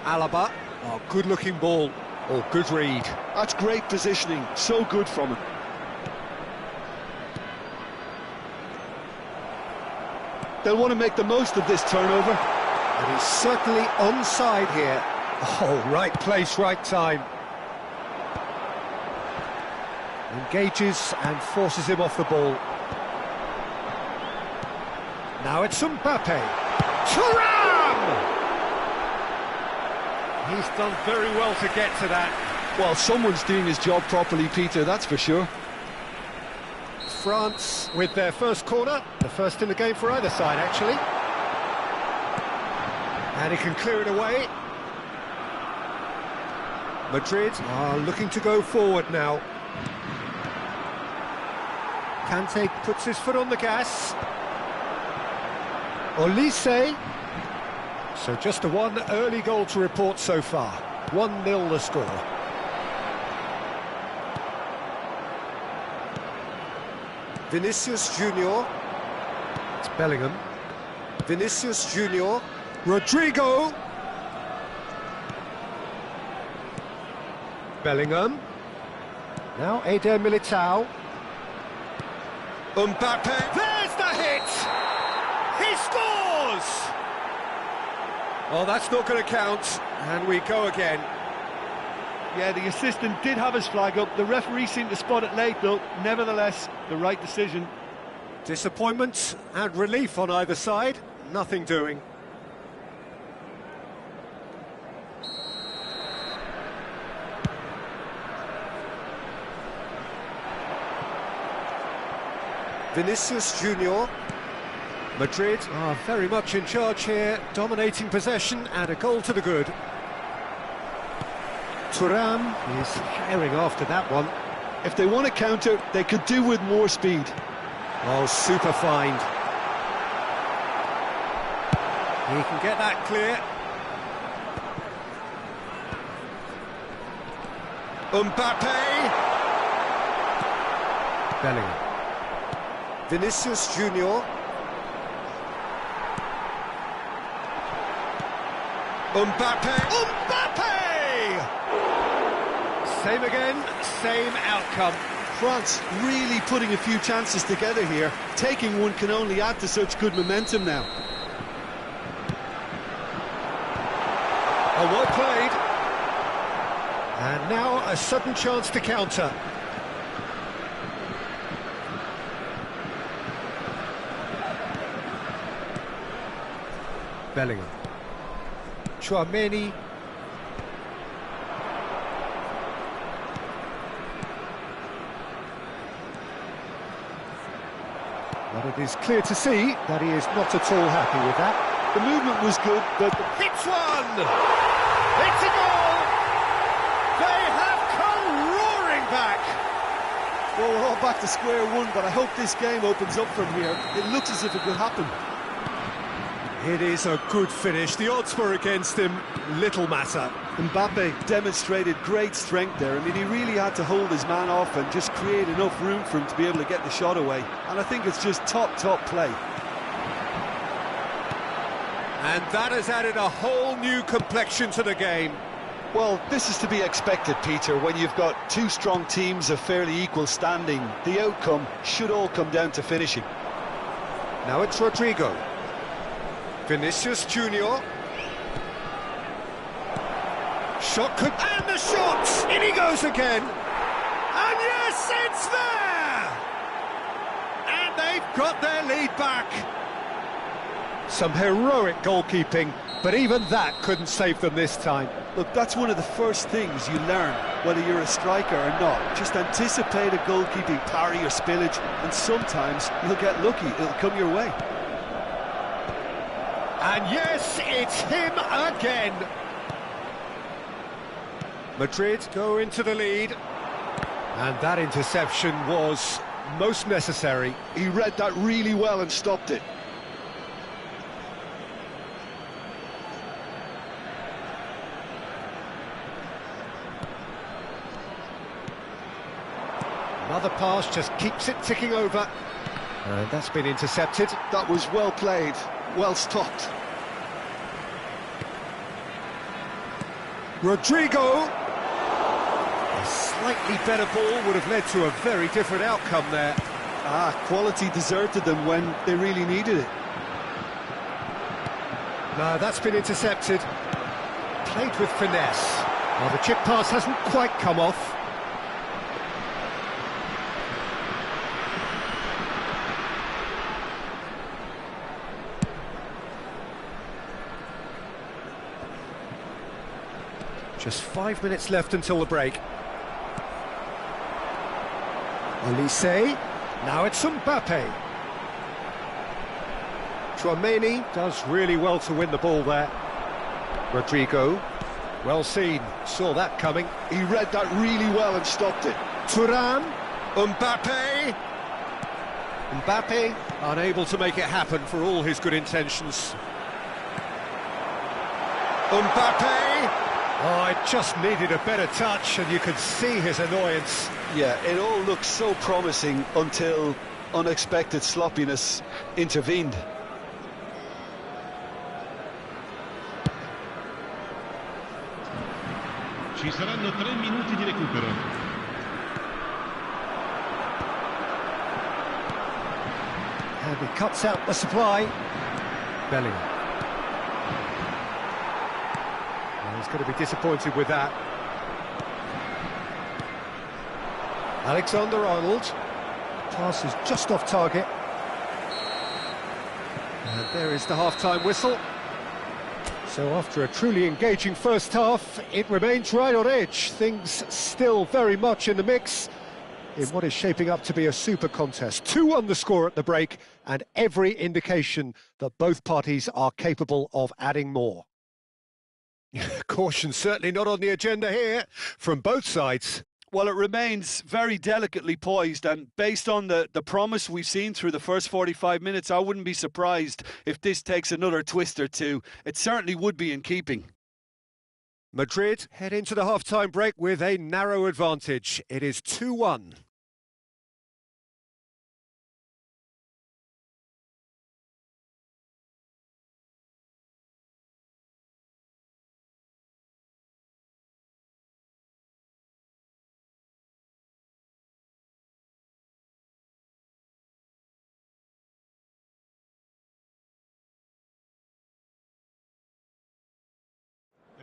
Alaba. Oh, good-looking ball. Oh, good read. That's great positioning, so good from him. They'll want to make the most of this turnover. And he's certainly onside here. Oh, right place, right time. Engages and forces him off the ball. Now it's Mbappe. Thuram! He's done very well to get to that. Well, someone's doing his job properly, Peter, that's for sure. France with their first corner, the first in the game for either side, actually. And he can clear it away. Madrid are looking to go forward now. Kante puts his foot on the gas. Olise. So just a one early goal to report so far. 1-0 the score. Vinicius Junior. It's Bellingham. Vinicius Junior. Rodrigo. Bellingham. Now Eder Militao. Mbappe. There's the hit! He scores! Oh, that's not going to count. And we go again. Yeah, the assistant did have his flag up. The referee seemed to spot it late, though. Nevertheless, the right decision. Disappointment and relief on either side. Nothing doing. Vinicius Junior. Madrid are very much in charge here, dominating possession and a goal to the good. Thuram is firing after that one. If they want to counter, they could do with more speed. Oh, super find. He can get that clear. Mbappe! Bellingham. Vinicius Junior. Mbappe! Mbappe! Same again, same outcome. France really putting a few chances together here. Taking one can only add to such good momentum now. Oh, well played. And now a sudden chance to counter. Bellingham. Chouameni. But it is clear to see that he is not at all happy with that. The movement was good, but... Hits one! It's a goal! They have come roaring back! Well, we're all back to square one, but I hope this game opens up from here. It looks as if it could happen. It is a good finish. The odds were against him. Little matter. Mbappe demonstrated great strength there. I mean, he really had to hold his man off and just create enough room for him to be able to get the shot away. And I think it's just top play. And that has added a whole new complexion to the game. Well, this is to be expected, Peter. When you've got two strong teams of fairly equal standing, the outcome should all come down to finishing. Now it's Rodrigo. Vinicius Junior. Shot could... And the shot! In he goes again! And yes, it's there! And they've got their lead back. Some heroic goalkeeping, but even that couldn't save them this time. Look, that's one of the first things you learn, whether you're a striker or not. Just anticipate a goalkeeping parry or spillage, and sometimes you'll get lucky, it'll come your way. And yes, it's him again. Madrid go into the lead. And that interception was most necessary. He read that really well and stopped it. Another pass just keeps it ticking over. And that's been intercepted. That was well played, well stopped. Rodrigo. A slightly better ball would have led to a very different outcome there. Quality deserted them when they really needed it. No, that's been intercepted. Played with finesse. Well, the chip pass hasn't quite come off. Just 5 minutes left until the break. Olise. Now it's Mbappe. Tchouaméni does really well to win the ball there. Rodrigo. Well seen. Saw that coming. He read that really well and stopped it. Thuram. Mbappe. Mbappe unable to make it happen for all his good intentions. Mbappe. Oh, it just needed a better touch, and you could see his annoyance. Yeah, it all looked so promising until unexpected sloppiness intervened. Ci saranno 3 minuti di recupero. And he cuts out the supply. Bellingham. Well, he's going to be disappointed with that. Alexander-Arnold. Pass is just off target. And there is the half-time whistle. So after a truly engaging first half, it remains right on edge. Things still very much in the mix in what is shaping up to be a super contest. 2-1 the score at the break, and every indication that both parties are capable of adding more. Caution certainly not on the agenda here from both sides. Well, it remains very delicately poised, and based on the promise we've seen through the first 45 minutes, I wouldn't be surprised if this takes another twist or two. It certainly would be in keeping. Madrid head into the half-time break with a narrow advantage. It is 2-1.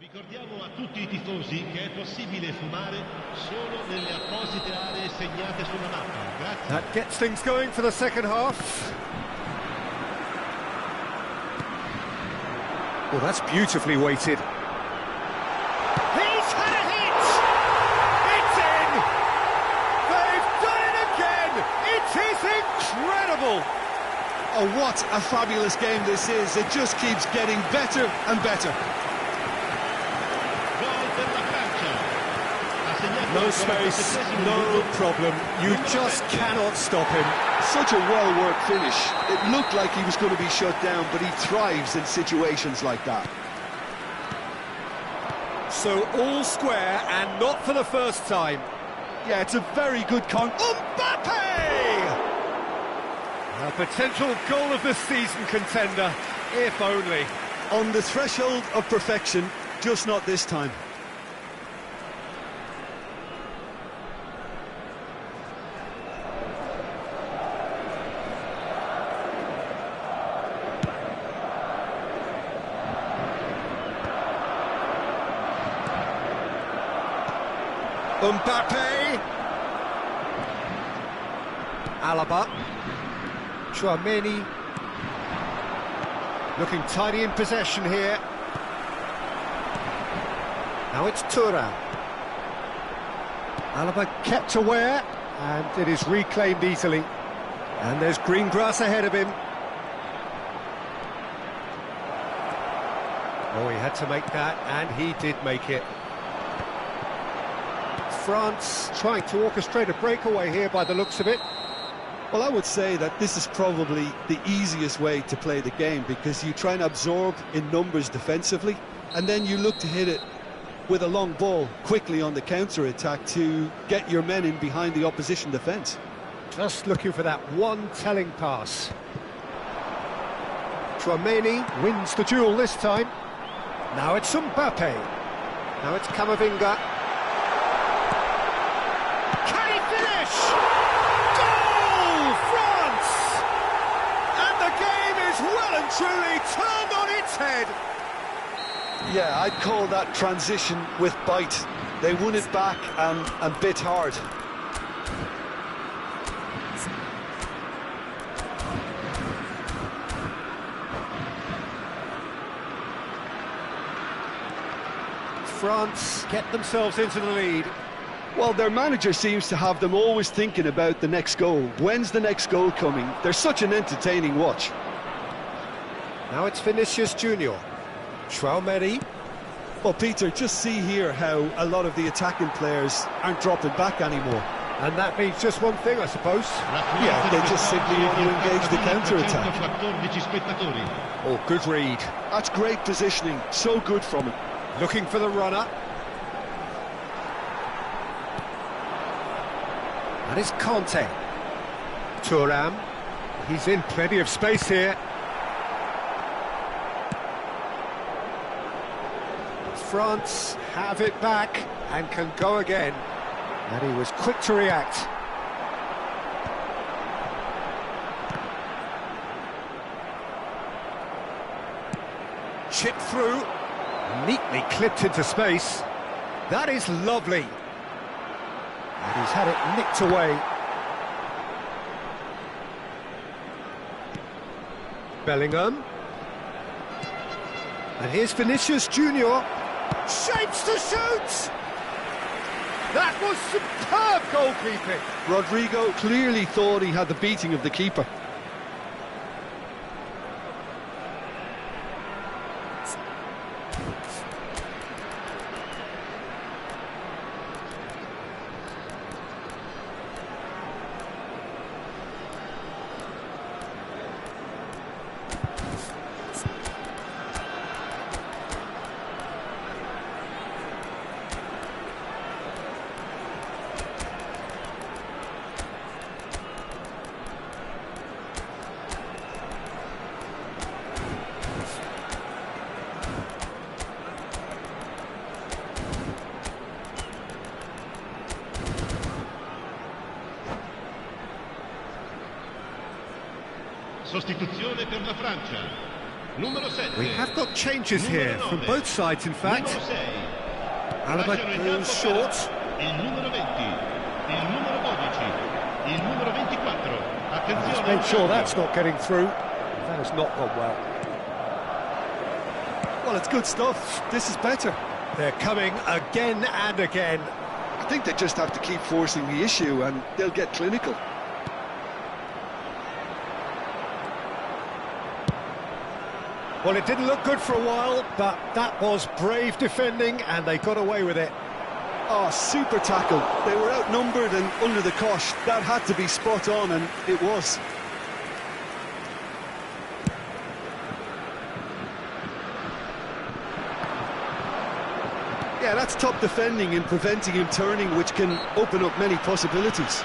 Ricordiamo a tutti i tifosi che è possibile fumare solo nelle apposite aree segnate sulla mappa. Grazie. That gets things going for the second half. Well, that's beautifully weighted. He's had a hit! It's in! They've done it again! It is incredible! Oh, what a fabulous game this is. It just keeps getting better and better. No space, no problem. You just cannot stop him. Such a well-worked finish. It looked like he was going to be shut down, but he thrives in situations like that. So all square, and not for the first time. Yeah, it's a very good Mbappe! A potential goal of the season contender, if only. On the threshold of perfection, just not this time. Mbappe. Alaba. Tchouaméni. Looking tidy in possession here. Now it's Thuram. Alaba kept aware, and it is reclaimed easily. And there's green grass ahead of him. Oh, he had to make that, and he did make it. France trying to orchestrate a breakaway here by the looks of it. Well, I would say that this is probably the easiest way to play the game, because you try and absorb in numbers defensively, and then you look to hit it with a long ball quickly on the counter-attack to get your men in behind the opposition defence. Just looking for that one telling pass. Tchouaméni wins the duel this time. Now it's Mbappe. Now it's Camavinga. Can he finish? Goal! France! And the game is well and truly turned on its head. Yeah, I'd call that transition with bite. They won it back and bit hard. France get themselves into the lead. Well, their manager seems to have them always thinking about the next goal. When's the next goal coming? They're such an entertaining watch. Now it's Vinicius Junior. Traoré. Well, Peter, just see here how a lot of the attacking players aren't dropping back anymore. And that means just one thing, I suppose. Yeah, they just simply want to engage the counter-attack. Oh, good read. That's great positioning, so good from him. Looking for the runner. That is Conte. Thuram. He's in plenty of space here. France have it back and can go again. And he was quick to react. Chip through. Neatly clipped into space. That is lovely. And he's had it nicked away. Bellingham. And here's Vinicius Junior. Shapes to shoot! That was superb goalkeeping. Rodrigo clearly thought he had the beating of the keeper. Sostituzione per la Francia. Numero 7. We have got changes here from both sides, in fact. Numero 6. Alaba goes short. Il numero 20. Il numero 12. Il numero 24. Attenzione. Let's make sure that's not getting through. That has not gone well. Well, it's good stuff. This is better. They're coming again and again. I think they just have to keep forcing the issue and they'll get clinical. Well, it didn't look good for a while, but that was brave defending and they got away with it. Oh, super tackle. They were outnumbered and under the cosh. That had to be spot on, and it was. Yeah, that's top defending and preventing him turning, which can open up many possibilities.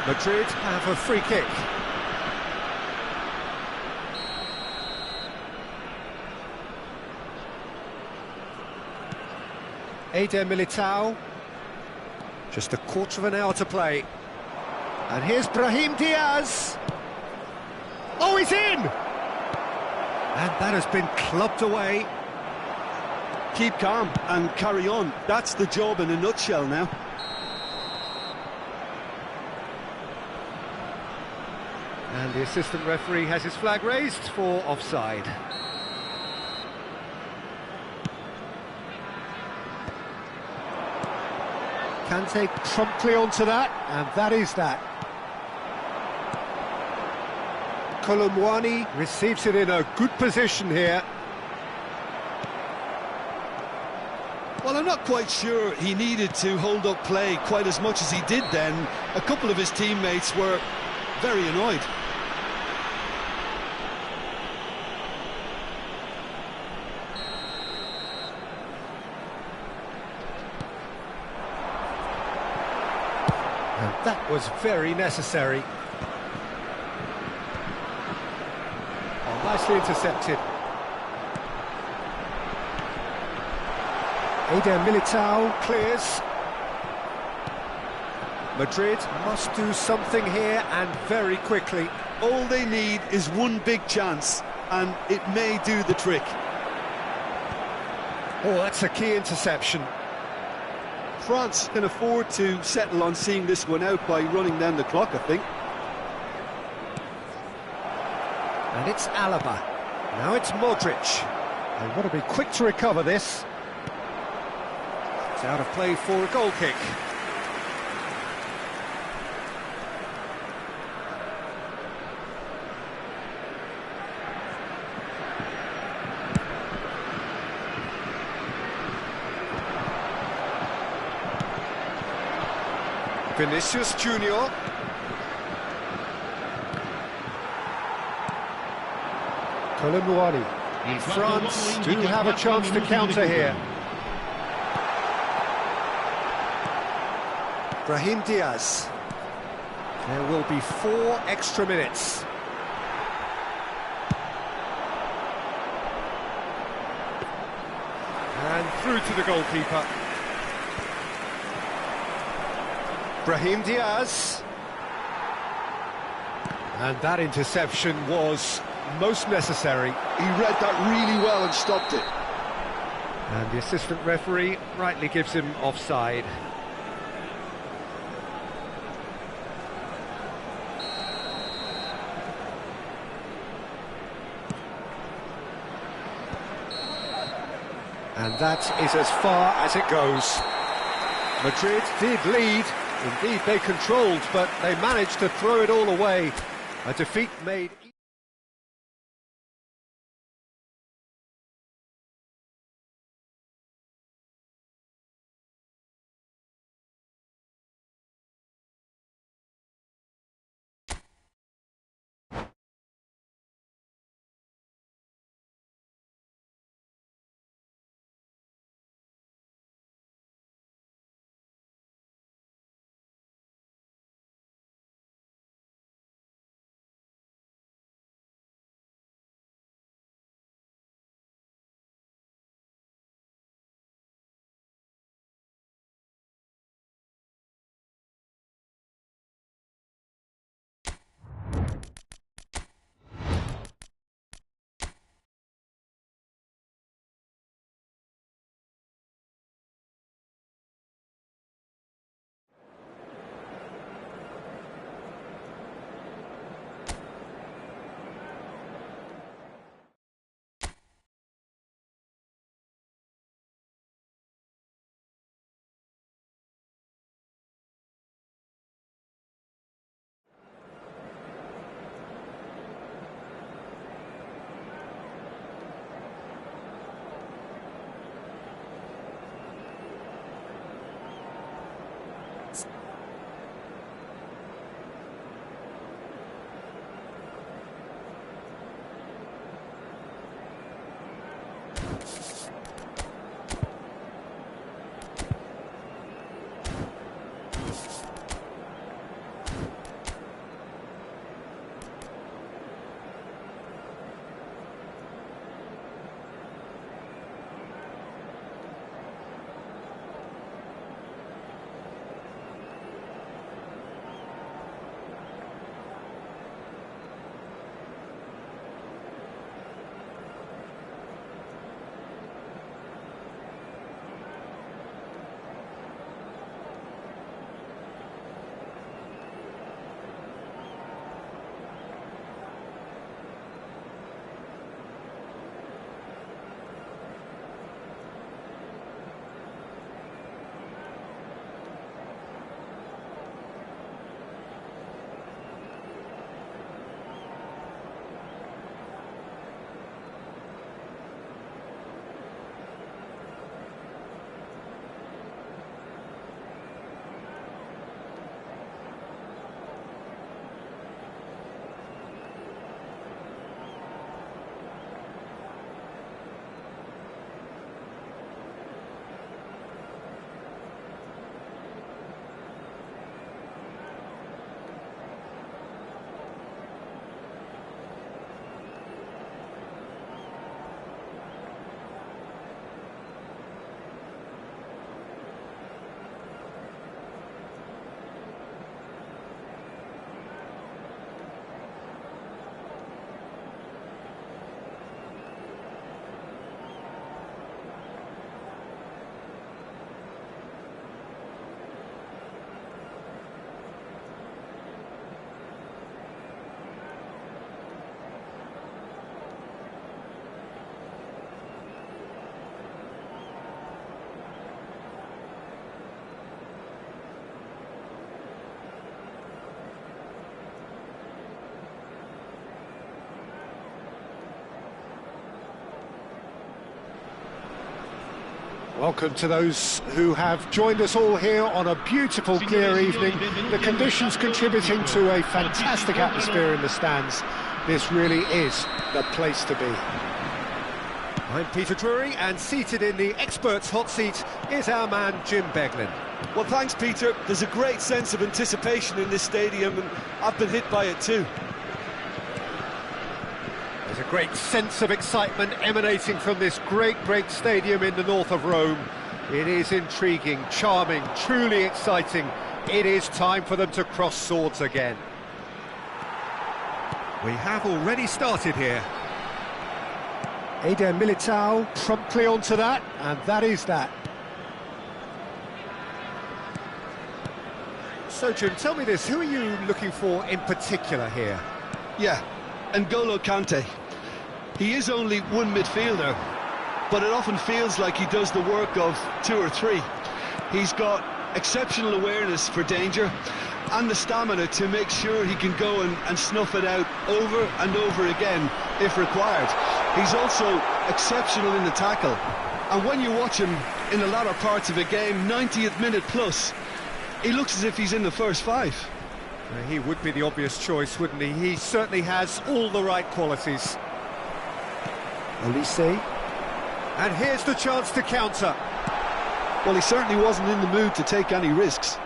Madrid have a free kick. Eder Militao. Just a quarter of an hour to play. And here's Brahim Diaz. Oh, he's in! And that has been clubbed away. Keep calm and carry on. That's the job in a nutshell now. And the assistant referee has his flag raised for offside. Kante promptly onto that, and that is that. Kolomwani receives it in a good position here. Well, I'm not quite sure he needed to hold up play quite as much as he did then. A couple of his teammates were very annoyed. And that was very necessary. Oh, nicely intercepted. Eder Militao clears. Madrid must do something here, and very quickly. All they need is one big chance, and it may do the trick. Oh, that's a key interception. France can afford to settle on seeing this one out by running down the clock, I think. And it's Alaba. Now it's Modric. They want to be quick to recover this. It's out of play for a goal kick. Vinicius Junior. Colomboani. France do have a chance to counter here. Brahim Diaz. There will be 4 extra minutes. And through to the goalkeeper. Brahim Diaz. And that interception was most necessary. He read that really well and stopped it. And the assistant referee rightly gives him offside. And that is as far as it goes. Madrid did lead. Indeed, they controlled, but they managed to throw it all away. A defeat made... Welcome to those who have joined us all here on a beautiful, clear evening. The conditions contributing to a fantastic atmosphere in the stands. This really is the place to be. I'm Peter Drury, and seated in the experts' hot seat is our man Jim Beglin. Well, thanks, Peter. There's a great sense of anticipation in this stadium, and I've been hit by it too. There's a great sense of excitement emanating from this great stadium in the north of Rome. It is intriguing, charming, truly exciting. It is time for them to cross swords again. We have already started here. Eder Militao promptly onto that, and that is that. So, Jim, tell me this, who are you looking for in particular here? Yeah, N'Golo Kante. He is only one midfielder, but it often feels like he does the work of two or three. He's got exceptional awareness for danger and the stamina to make sure he can go and snuff it out over and over again if required. He's also exceptional in the tackle, and when you watch him in the latter parts of a game, 90th minute plus, he looks as if he's in the first five. He would be the obvious choice, wouldn't he? He certainly has all the right qualities. Olise. And here's the chance to counter. Well, he certainly wasn't in the mood to take any risks.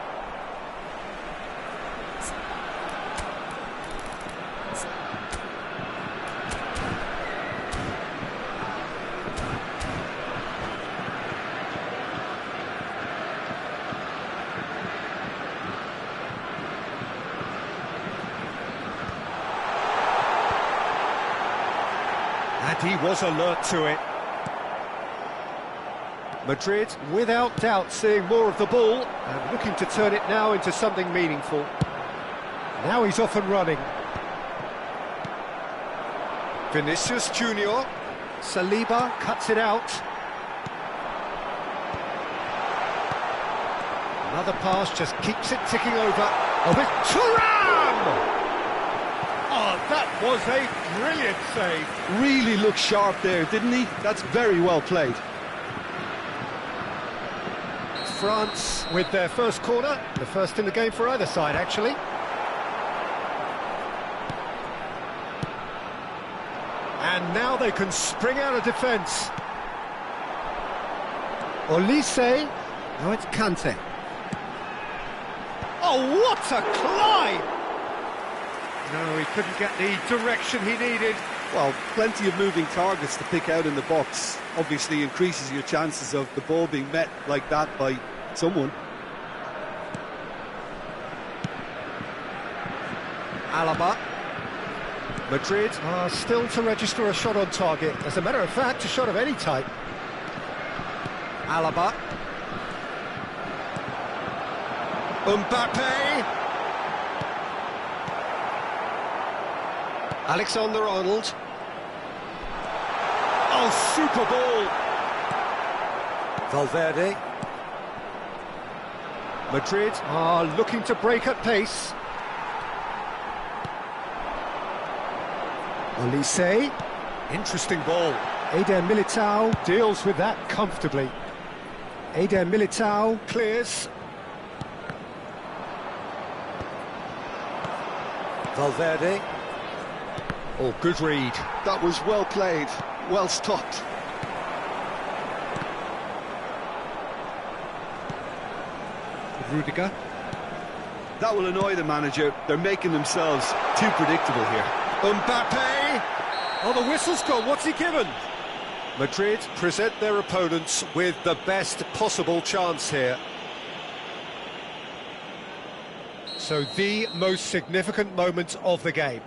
And he was alert to it. Madrid, without doubt, seeing more of the ball and looking to turn it now into something meaningful. Now he's off and running. Vinicius Junior. Saliba cuts it out. Another pass just keeps it ticking over. Oh, with Thuram! Oh, that was a brilliant save. Really looked sharp there, didn't he? That's very well played. France with their first corner, the first in the game for either side, actually. And now they can spring out of defence. Olise. Now it's Kante. Oh, what a climb! No, he couldn't get the direction he needed. Well, plenty of moving targets to pick out in the box. Obviously increases your chances of the ball being met like that by someone. Alaba. Madrid are still to register a shot on target. As a matter of fact, a shot of any type. Alaba. Mbappe. Alexander-Arnold. Oh, super ball. Valverde. Madrid are looking to break at pace. Olise. Interesting ball. Eder Militao deals with that comfortably. Eder Militao clears. Valverde. Oh, good read. That was well played, well stopped. Rudiger. That will annoy the manager. They're making themselves too predictable here. Mbappe! Oh, the whistle's gone. What's he given? Madrid present their opponents with the best possible chance here. So the most significant moment of the game.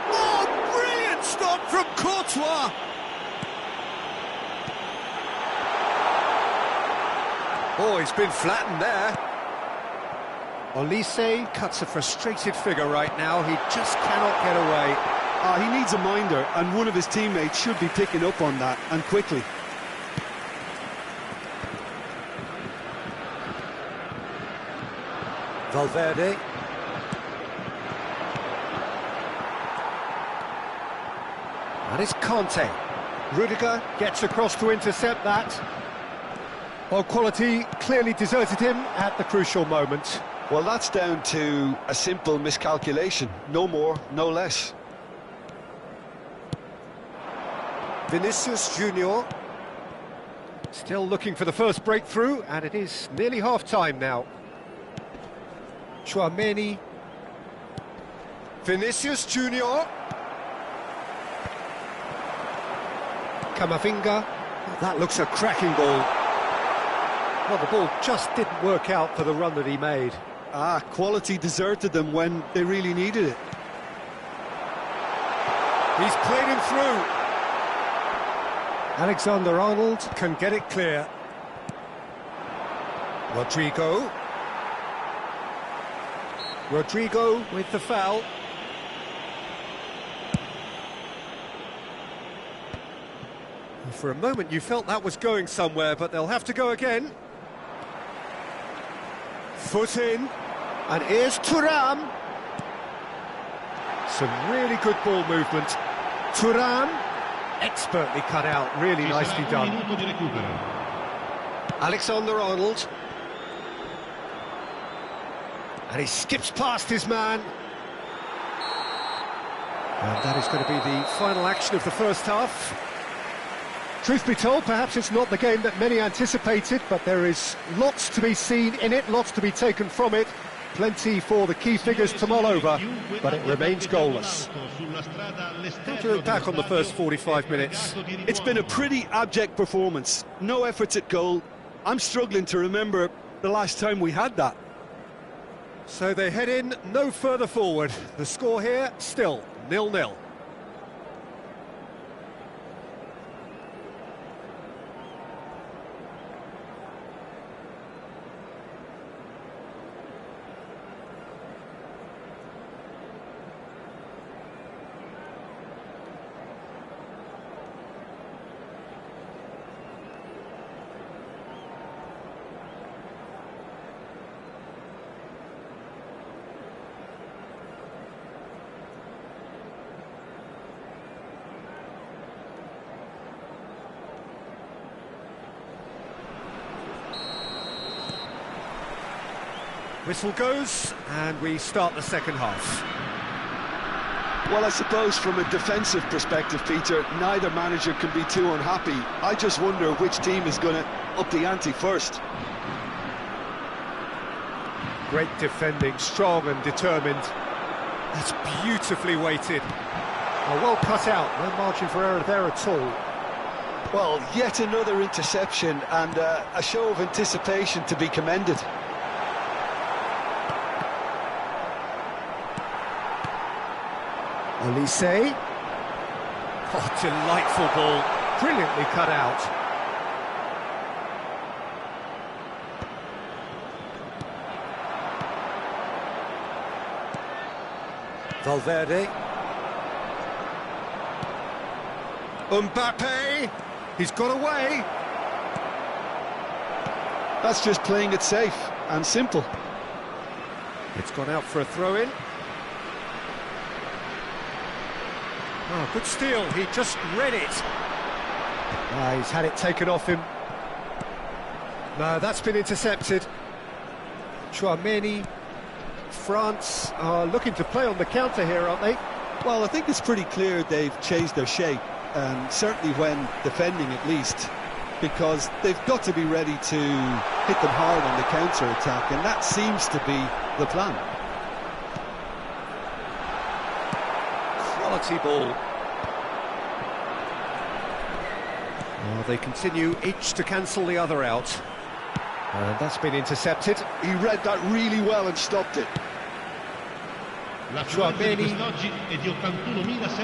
Oh, brilliant stop from Courtois! Oh, he's been flattened there. Olise cuts a frustrated figure right now. He just cannot get away. He needs a minder, and one of his teammates should be picking up on that, and quickly. Valverde. And it's Conte. Rudiger gets across to intercept that. Well, quality clearly deserted him at the crucial moment. Well, that's down to a simple miscalculation. No more, no less. Vinicius Junior. Still looking for the first breakthrough, and it is nearly half-time now. Tchouaméni. Vinicius Junior. Camavinga. That looks a cracking ball. Well, the ball just didn't work out for the run that he made. Quality deserted them when they really needed it. He's played him through. Alexander-Arnold can get it clear. Rodrigo. Rodrigo with the foul. For a moment you felt that was going somewhere, but they'll have to go again. Foot in, and here's Thuram. Some really good ball movement. Thuram, expertly cut out, really nicely done. Alexander-Arnold. And he skips past his man. And that is going to be the final action of the first half. Truth be told, perhaps it's not the game that many anticipated, but there is lots to be seen in it, lots to be taken from it. Plenty for the key figures to mull over, but it remains goalless. How do you look back on the first 45 minutes? It's been a pretty abject performance. No efforts at goal. I'm struggling to remember the last time we had that. So they head in no further forward. The score here, still 0-0. Whistle goes, and we start the second half. Well, I suppose from a defensive perspective, Peter, neither manager can be too unhappy. I just wonder which team is going to up the ante first. Great defending, strong and determined. That's beautifully weighted. Well cut out, no margin for error there at all. Well, yet another interception and a show of anticipation to be commended. Olise. Oh, delightful ball. Brilliantly cut out. Valverde. Mbappe. He's got away. That's just playing it safe and simple. It's gone out for a throw-in. Oh, good steal, he just read it. He's had it taken off him. No, that's been intercepted. Tchouaméni. France are looking to play on the counter here, aren't they? Well, I think it's pretty clear they've changed their shape, and certainly when defending at least, because they've got to be ready to hit them hard on the counter-attack, and that seems to be the plan. Quality ball. Oh, they continue each to cancel the other out. And that's been intercepted. He read that really well and stopped it. Tchouaméni.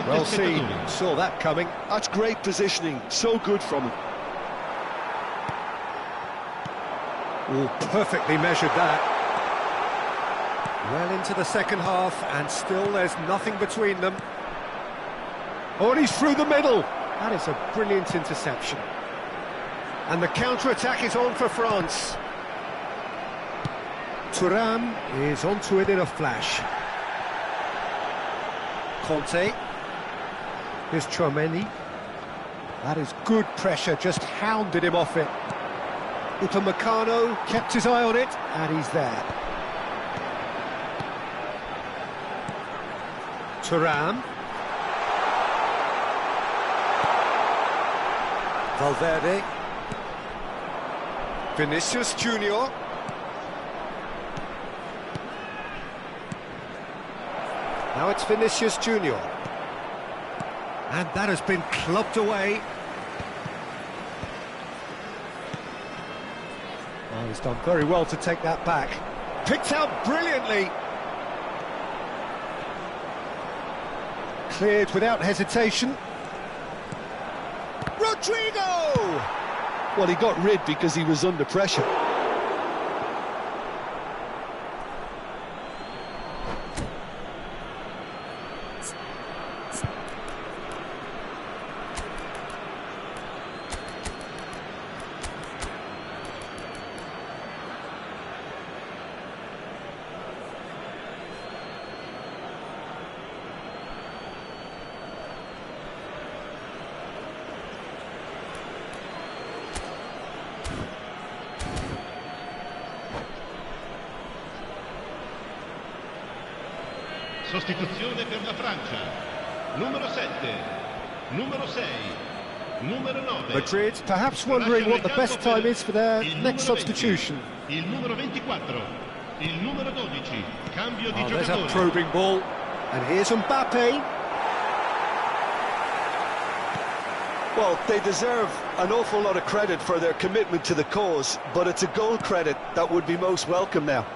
Well seen, saw that coming. That's great positioning, so good from him. Oh, perfectly measured that. Well into the second half, and still there's nothing between them. Oh, and he's through the middle. That is a brilliant interception. And the counter-attack is on for France. Thuram is onto it in a flash. Conte. Here's Chouameni. That is good pressure, just hounded him off it. Upamecano kept his eye on it, and he's there. Thuram. Valverde. Vinicius Junior. Now it's Vinicius Junior. And that has been clubbed away. Oh, he's done very well to take that back. Picked out brilliantly. Cleared without hesitation. Rodrigo! Well, he got rid because he was under pressure. Sostituzione per la Francia. Numero 7, numero 6, numero 9. Madrid perhaps wondering what the best time is for their next substitution. Il numero 24, il numero 12. Cambio di There's a giocatore. probing ball. And here's Mbappe. Well, they deserve an awful lot of credit for their commitment to the cause, but it's a goal credit that would be most welcome now.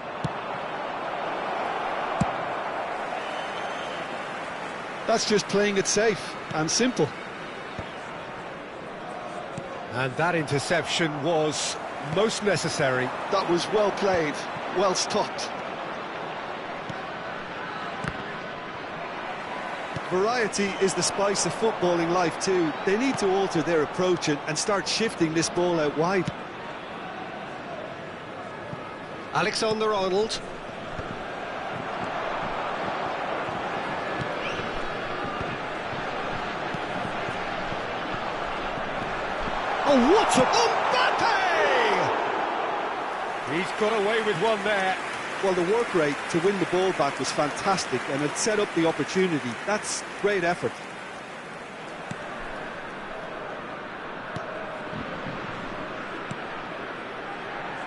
That's just playing it safe and simple. And that interception was most necessary. That was well played, well stopped. Variety is the spice of footballing life too. They need to alter their approach and start shifting this ball out wide. Alexander-Arnold. Oh, what a... Mbappe! He's got away with one there. Well, the work rate to win the ball back was fantastic, and it set up the opportunity. That's great effort.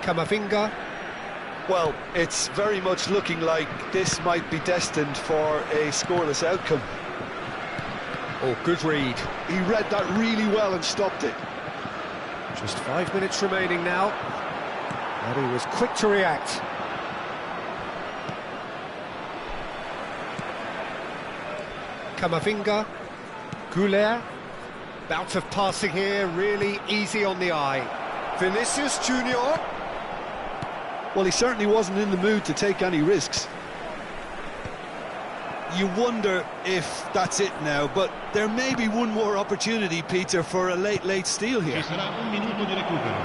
Camavinga. Well, it's very much looking like this might be destined for a scoreless outcome. Oh, good read. He read that really well and stopped it. Just 5 minutes remaining now. And he was quick to react. Camavinga. Goulet. Bout of passing here, really easy on the eye. Vinicius Junior. Well, he certainly wasn't in the mood to take any risks. You wonder if that's it now, but there may be one more opportunity, Peter, for a late steal here. Ci sarà un minuto di recupero.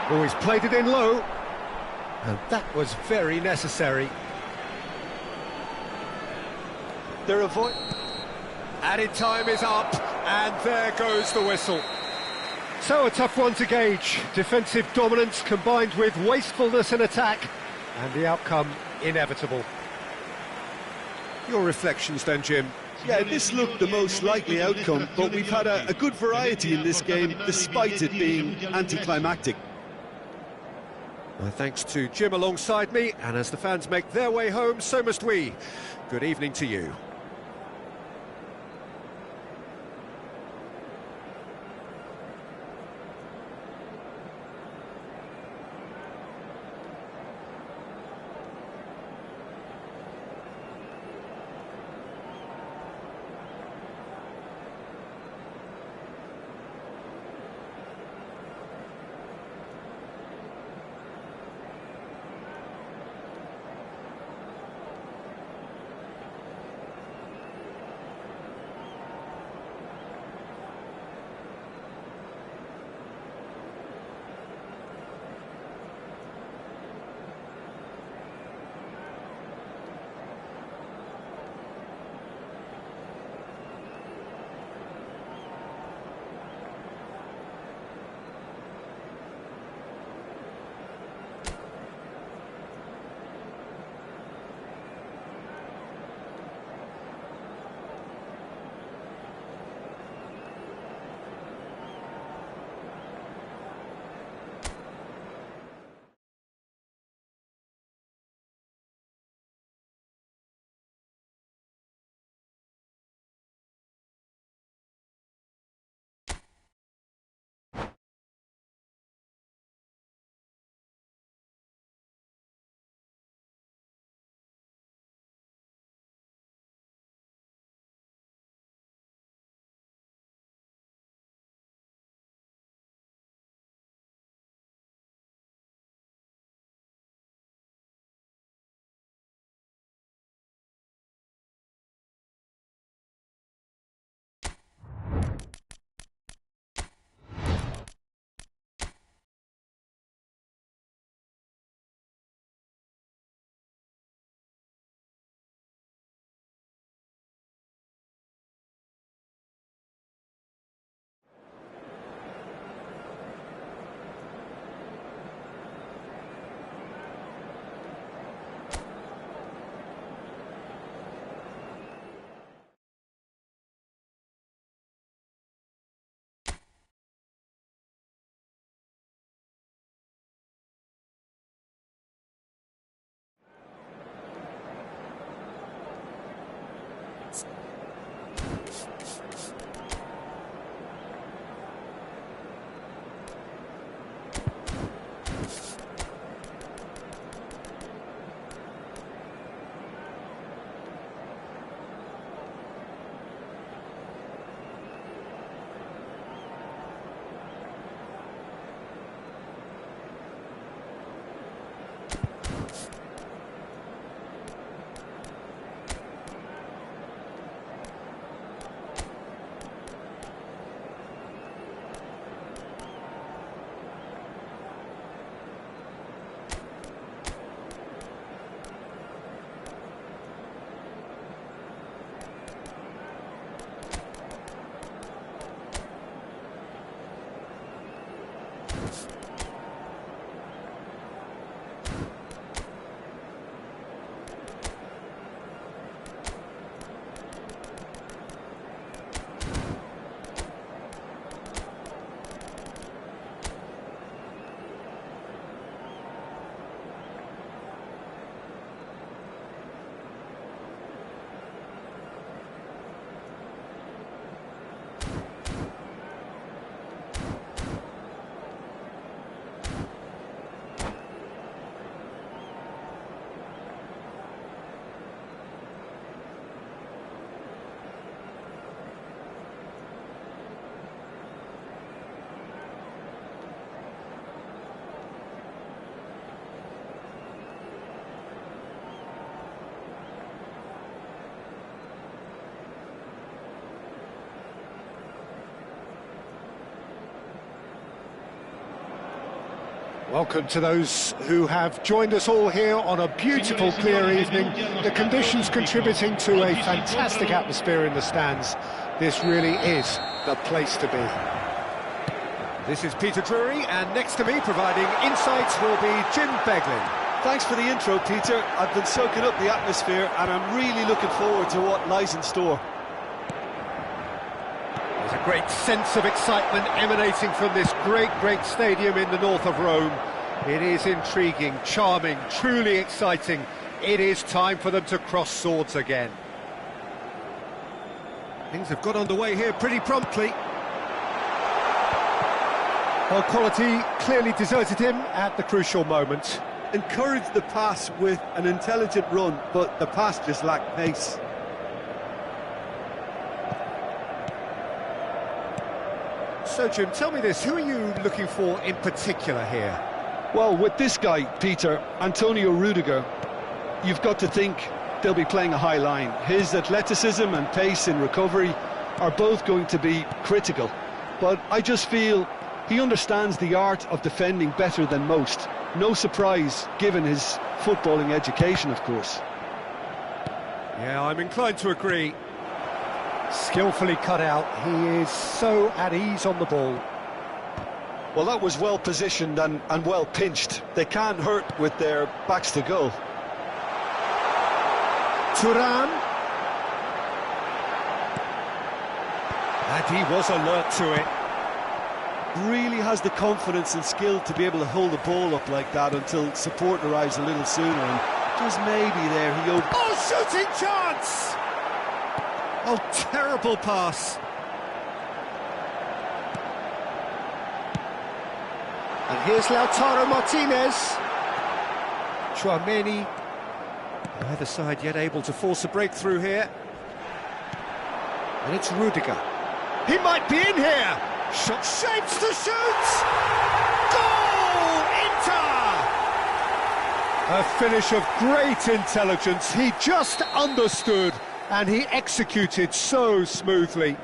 Oh, he's played it in low. And that was very necessary. They're avoiding... Added time is up, and there goes the whistle. So a tough one to gauge. Defensive dominance combined with wastefulness in attack, and the outcome inevitable. Your reflections then, Jim? Yeah, this looked the most likely outcome, but we've had a good variety in this game, despite it being anticlimactic. My thanks to Jim alongside me, and as the fans make their way home, so must we. Good evening to you. Welcome to those who have joined us all here on a beautiful, clear evening. The conditions contributing to a fantastic atmosphere in the stands. This really is the place to be. This is Peter Drury, and next to me, providing insights, will be Jim Beglin. Thanks for the intro, Peter. I've been soaking up the atmosphere, and I'm really looking forward to what lies in store. There's a great sense of excitement emanating from this great stadium in the north of Rome. It is intriguing, charming, truly exciting. It is time for them to cross swords again. Things have got underway here pretty promptly. Well, quality clearly deserted him at the crucial moment. Encouraged the pass with an intelligent run, but the pass just lacked pace. So, Jim, tell me this, who are you looking for in particular here? Well, with this guy, Peter, Antonio Rudiger, you've got to think they'll be playing a high line. His athleticism and pace in recovery are both going to be critical. But I just feel he understands the art of defending better than most. No surprise, given his footballing education, of course. Yeah, I'm inclined to agree. Skillfully cut out, he is so at ease on the ball. Well, that was well positioned and well pinched. They can't hurt with their backs to goal. Thuram. And he was alert to it. Really has the confidence and skill to be able to hold the ball up like that until support arrives a little sooner, and just maybe there he goes. Oh, shooting chance! Oh, terrible pass. And here's Lautaro Martinez. Tchouaméni. Neither side yet able to force a breakthrough here. And it's Rudiger. He might be in here. Shot shapes to shoot. Goal! Inter! A finish of great intelligence. He just understood and he executed so smoothly.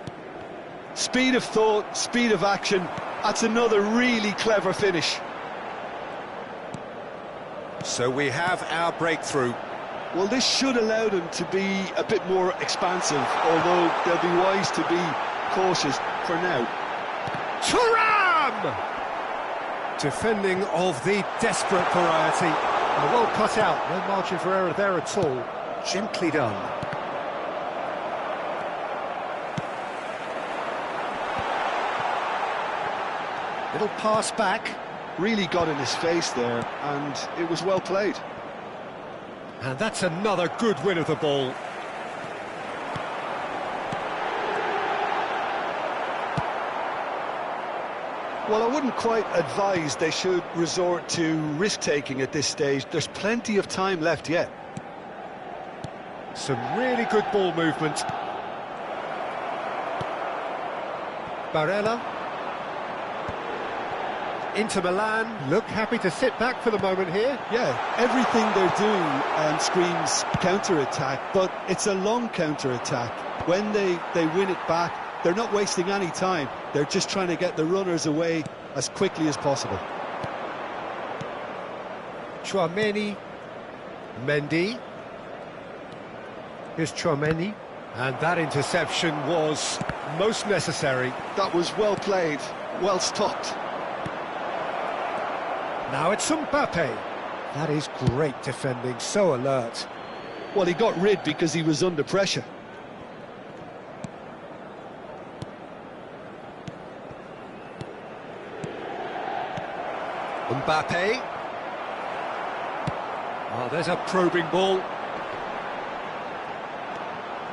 Speed of thought, speed of action. That's another really clever finish. So we have our breakthrough. Well, this should allow them to be a bit more expansive, although they'll be wise to be cautious for now. Thuram! Defending of the desperate variety. Well cut out, no margin for error there at all. Gently done. Little pass back. Really got in his face there, and it was well played. And that's another good win of the ball. Well, I wouldn't quite advise they should resort to risk-taking at this stage. There's plenty of time left yet. Some really good ball movement. Barella. Inter Milan look happy to sit back for the moment here. Yeah, everything they're doing screams counter-attack, but it's a long counter-attack. When they win it back, they're not wasting any time. They're just trying to get the runners away as quickly as possible. Tchouaméni. Mendy. Here's Tchouaméni. And that interception was most necessary. That was well played, well stopped. Now it's Mbappe. That is great defending, so alert. Well, he got rid because he was under pressure. Mbappe. Oh, there's a probing ball.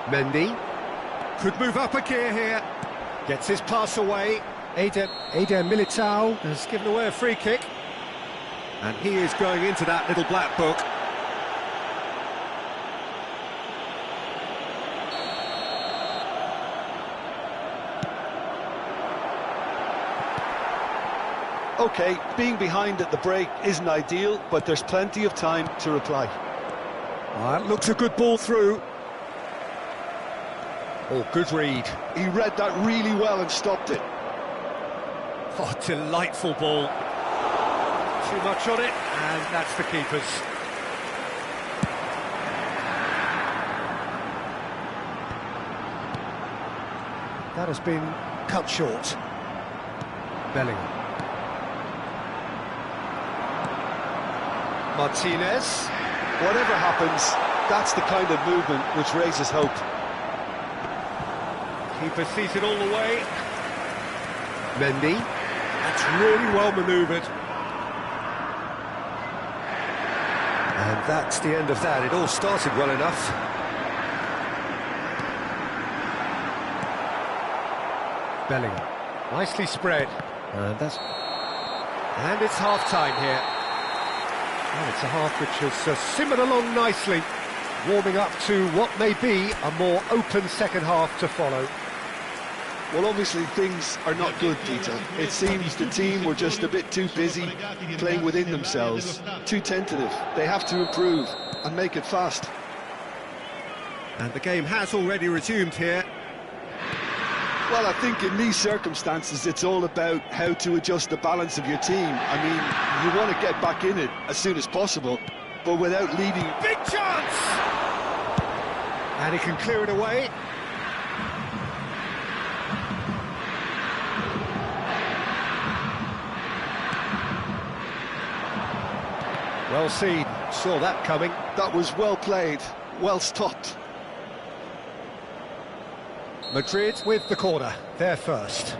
Mendy. Could move up a gear here. Gets his pass away. Eder Militao has given away a free kick. And he is going into that little black book. OK, being behind at the break isn't ideal, but there's plenty of time to reply. That looks a good ball through. Oh, good read. He read that really well and stopped it. Oh, delightful ball. Too much on it, and that's the keeper's. That has been cut short. Bellingham. Martinez. Whatever happens, that's the kind of movement which raises hope. Keeper sees it all the way. Mendy. That's really well manoeuvred. And that's the end of that. It all started well enough. Bellingham. Nicely spread. And it's half-time here. Well, it's a half which has simmered along nicely, warming up to what may be a more open second half to follow. Well, obviously things are not good, Peter. It seems the team were just a bit too busy playing within themselves, too tentative. They have to improve and make it fast. And the game has already resumed here. Well, I think in these circumstances it's all about how to adjust the balance of your team. I mean, you want to get back in it as soon as possible, but without leaving... Big chance! And he can clear it away. Well seen, saw that coming. That was well played, well stopped. Madrid with the corner, they're first.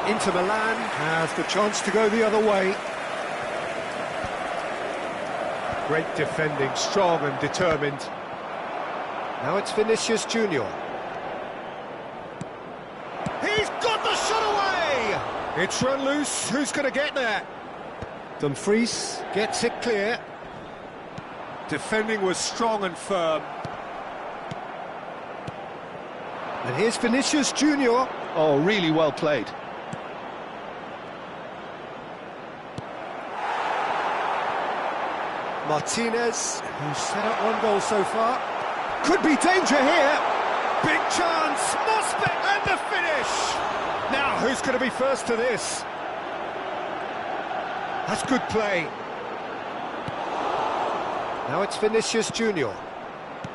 Inter Milan has the chance to go the other way. Great defending, strong and determined. Now it's Vinicius Junior. He's got the shot away! It's run loose, who's going to get there? Dumfries gets it clear. Defending was strong and firm. And here's Vinicius Junior. Oh, really well played. Martinez, who's set up one goal so far. Could be danger here. Big chance, must be, and the finish. Now, who's going to be first to this? That's good play. Now it's Vinicius Junior.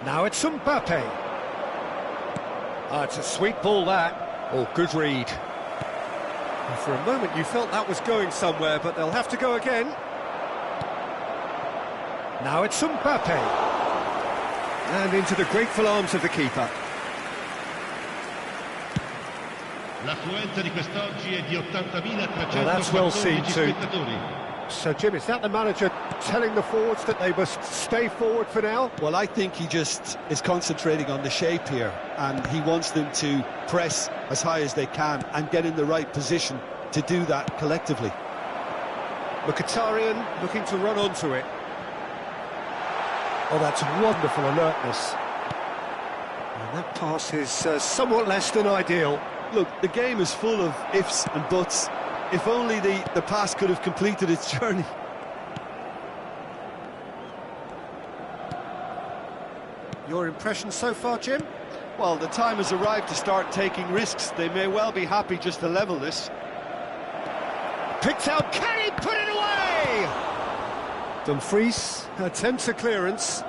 Now it's Mbappe. It's a sweet ball, that. Oh, good read. And for a moment you felt that was going somewhere, but they'll have to go again. Now it's Mbappe. And into the grateful arms of the keeper. L'affluenza di quest'oggi è di 80.314 Well, that's well seen too. spettatori. So, Jim, is that the manager telling the forwards that they must stay forward for now? Well, I think he just is concentrating on the shape here, and he wants them to press as high as they can and get in the right position to do that collectively. Mkhitaryan looking to run onto it. Oh, that's wonderful alertness. And that pass is somewhat less than ideal. Look, the game is full of ifs and buts. If only the pass could have completed its journey. Your impression so far, Jim? Well, the time has arrived to start taking risks. They may well be happy just to level this. Picked out, can he put it away? Dumfries attempts a clearance.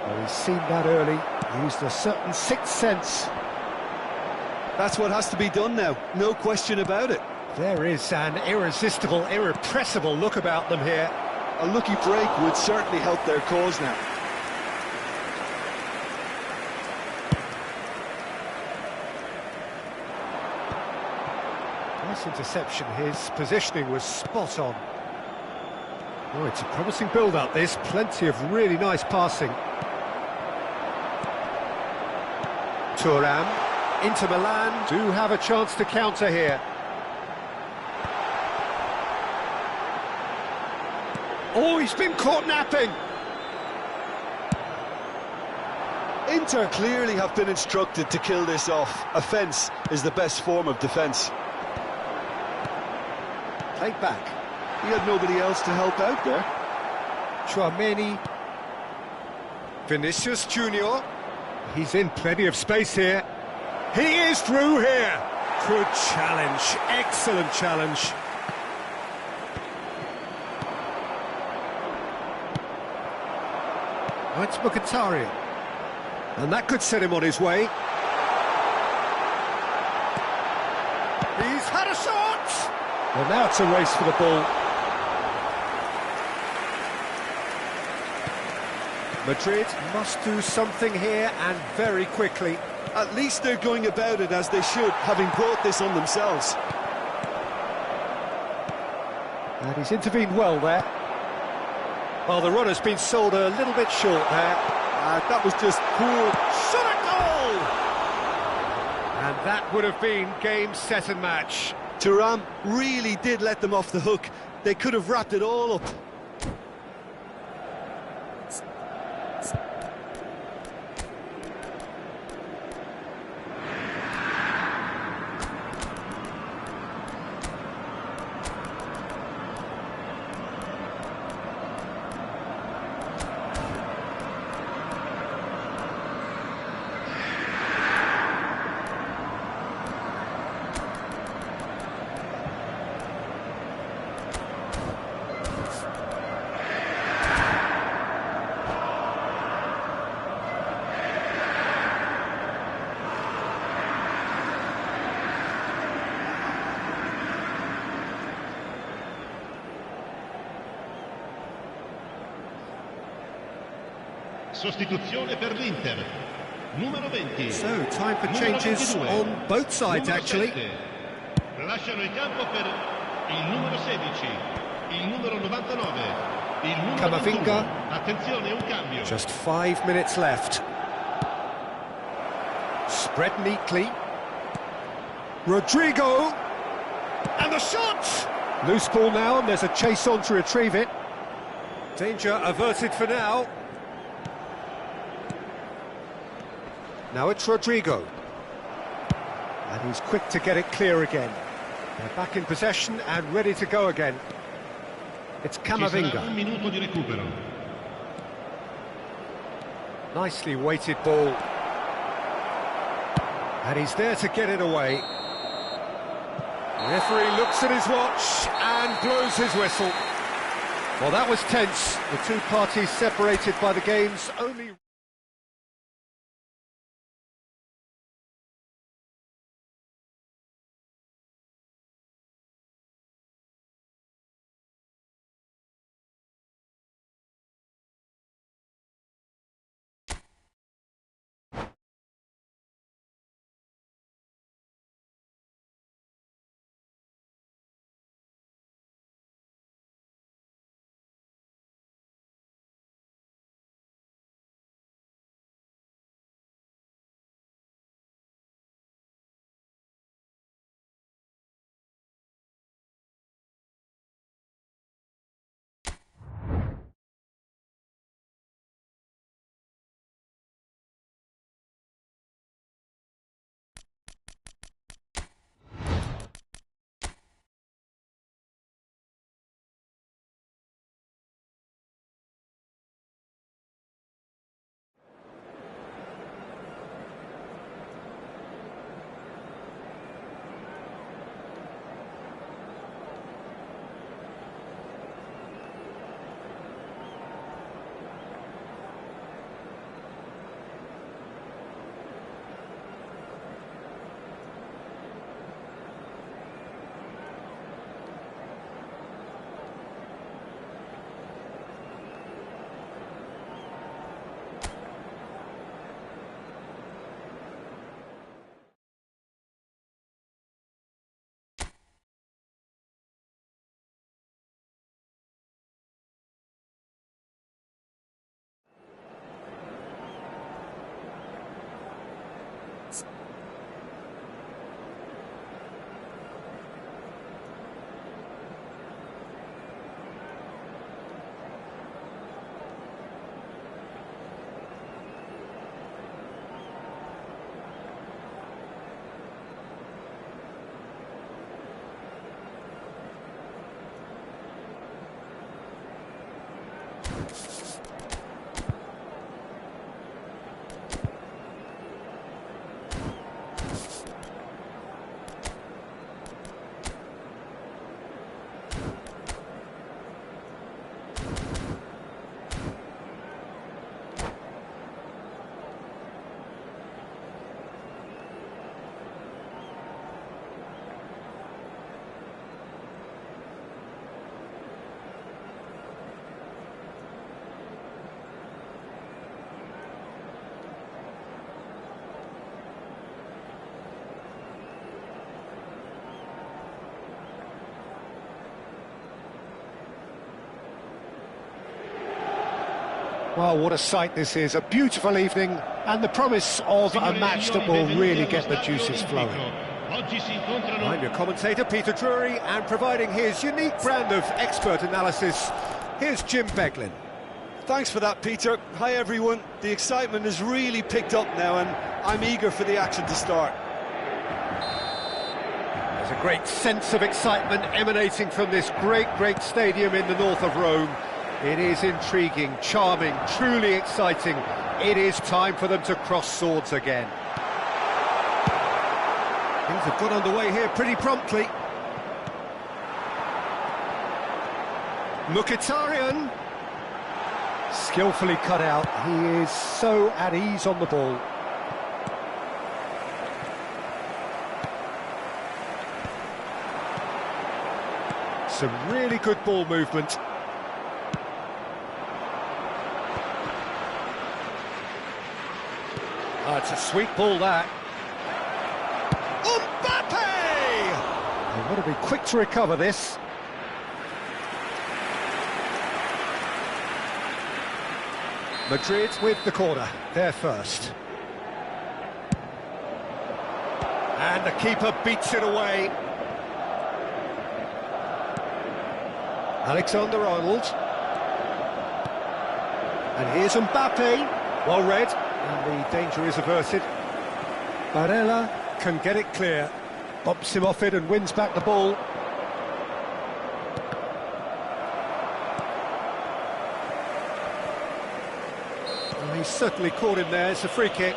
Oh, He's seen that early, used a certain sixth sense. That's what has to be done now, no question about it. There is an irresistible, irrepressible look about them here. A lucky break would certainly help their cause now. Nice interception, his positioning was spot on. Oh, it's a promising build-up this, plenty of really nice passing. Thuram, Inter Milan do have a chance to counter here. Oh, he's been caught napping! Inter clearly have been instructed to kill this off. Offence is the best form of defence. Played back. He had nobody else to help out there. Chouameni. Vinicius Junior. He's in plenty of space here. He is through here. Good challenge, excellent challenge. Oh, it's Mkhitaryan. And that could set him on his way. He's had a shot! Well, now it's a race for the ball. Madrid must do something here, and very quickly. At least they're going about it as they should, having brought this on themselves. And he's intervened well there. Well, the run has been sold a little bit short there. That was just poor. Shot a goal! And that would have been game, set and match. Thuram really did let them off the hook. They could have wrapped it all up. Sostituzione per l'Inter. Numero 20. So, time for changes on both sides, actually. Lasciano il campo per il numero 16, il numero 99, il numero Camavinga. 21. Attenzione, un cambio. Just 5 minutes left. Spread neatly. Rodrigo. And the shot! Loose ball now, and there's a chase on to retrieve it. Danger averted for now. Now it's Rodrigo. And he's quick to get it clear again. They're back in possession and ready to go again. It's Ci sarà un Camavinga. minuto di recupero. Nicely weighted ball. And he's there to get it away. The referee looks at his watch and blows his whistle. Well, that was tense. The two parties separated by the game's only... Well, what a sight this is, a beautiful evening, and the promise of a match that will really get the juices flowing. I'm your commentator, Peter Drury, and providing his unique brand of expert analysis, here's Jim Beglin. Thanks for that, Peter. Hi, everyone. The excitement has really picked up now, and I'm eager for the action to start. There's a great sense of excitement emanating from this great stadium in the north of Rome. It is intriguing, charming, truly exciting. It is time for them to cross swords again. Things have got underway here pretty promptly. Mkhitaryan. Skillfully cut out. He is so at ease on the ball. Some really good ball movement. Oh, it's a sweet ball, that. Mbappe! They've got to be quick to recover this. Madrid with the corner, they're first. And the keeper beats it away. Alexander-Arnold. And here's Mbappe, well read, and the danger is averted. Barella can get it clear, bumps him off it and wins back the ball. Well, he's certainly caught him there, it's a free kick.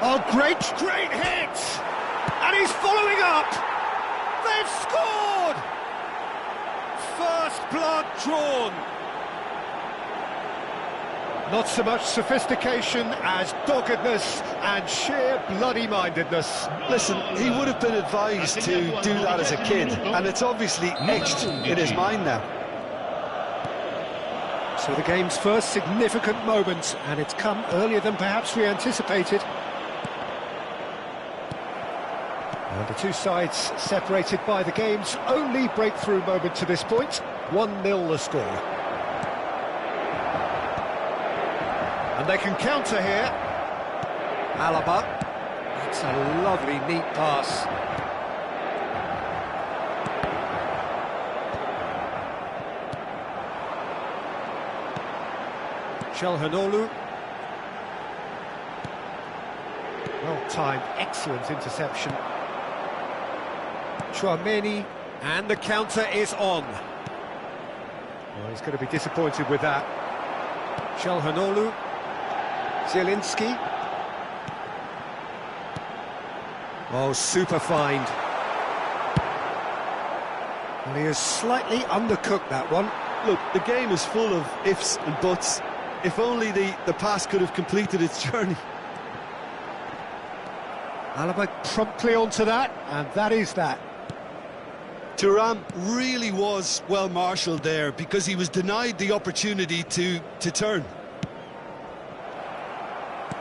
Oh, great hit! And he's following up! They've scored! First blood drawn. Not so much sophistication as doggedness and sheer bloody-mindedness. Listen, he would have been advised to do that as a kid, and it's obviously etched in his mind now. So the game's first significant moment, and it's come earlier than perhaps we anticipated. And the two sides separated by the game's only breakthrough moment to this point. 1-0 the score. And they can counter here. Alaba. That's a lovely, neat pass. Calhanoglu. Well-timed, excellent interception. Chouameni, and the counter is on. Well, he's going to be disappointed with that. Calhanoglu, Zielinski. Oh, super find. Well, he has slightly undercooked that one. Look, the game is full of ifs and buts. If only the pass could have completed its journey. Alaba promptly onto that, and that is that. Thuram really was well marshalled there because he was denied the opportunity to turn.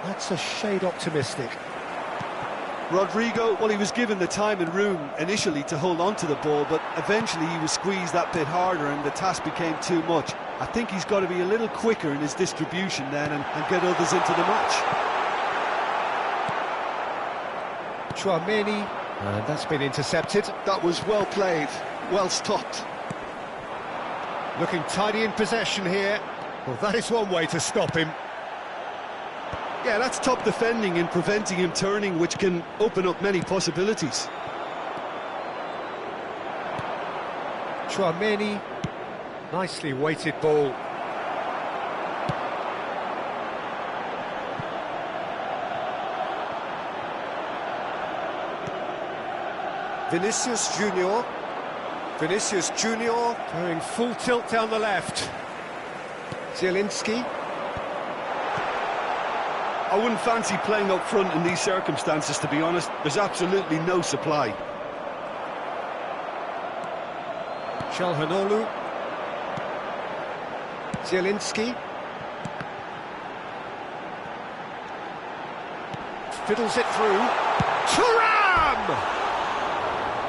That's a shade optimistic. Rodrigo, well, he was given the time and room initially to hold on to the ball, but eventually he was squeezed that bit harder and the task became too much. I think he's got to be a little quicker in his distribution then and get others into the match. Chouameni, and that's been intercepted. That was well played, well stopped. Looking tidy in possession here. Well, that is one way to stop him. Yeah, that's top defending and preventing him turning, which can open up many possibilities. Chouameni, nicely weighted ball. Vinicius Junior going full tilt down the left. Zielinski. I wouldn't fancy playing up front in these circumstances, to be honest. There's absolutely no supply. Calhanoglu. Zielinski. fiddles it through. Thuram!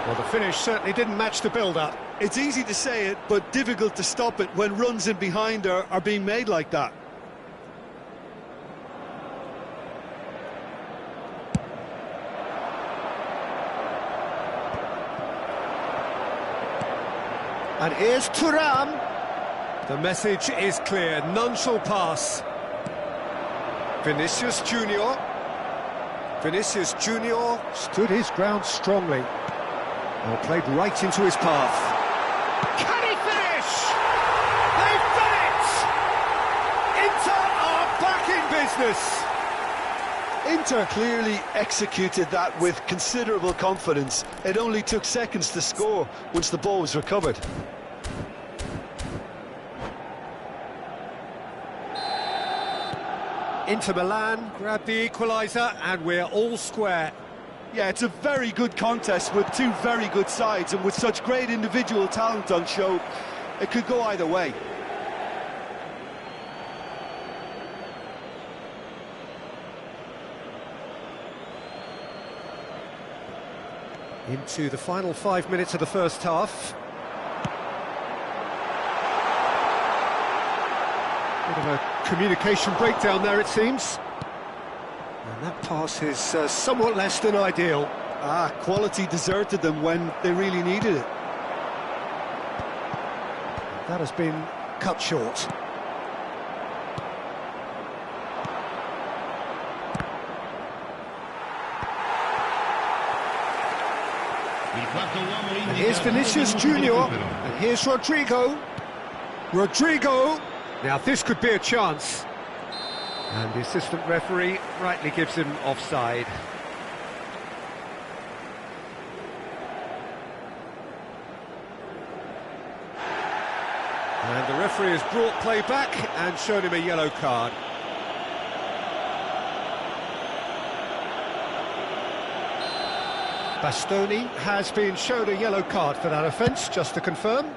Well, the finish certainly didn't match the build-up. It's easy to say it, but difficult to stop it when runs in behind are being made like that. And here's Thuram. The message is clear, none shall pass. Vinicius Junior. Vinicius Junior stood his ground strongly. Well, played right into his path. Can he finish? They've done it! Inter are back in business. Inter clearly executed that with considerable confidence. It only took seconds to score once the ball was recovered. Inter Milan grabbed the equaliser and we're all square. Yeah, it's a very good contest with two very good sides, and with such great individual talent on show, it could go either way. Into the final 5 minutes of the first half. Bit of a communication breakdown there, it seems. And that pass is somewhat less than ideal. Quality deserted them when they really needed it. That has been cut short. And here's Vinicius Junior, and here's Rodrigo. Rodrigo! Now this could be a chance. And the assistant referee rightly gives him offside. And the referee has brought play back and shown him a yellow card. Bastoni has been shown a yellow card for that offence, just to confirm.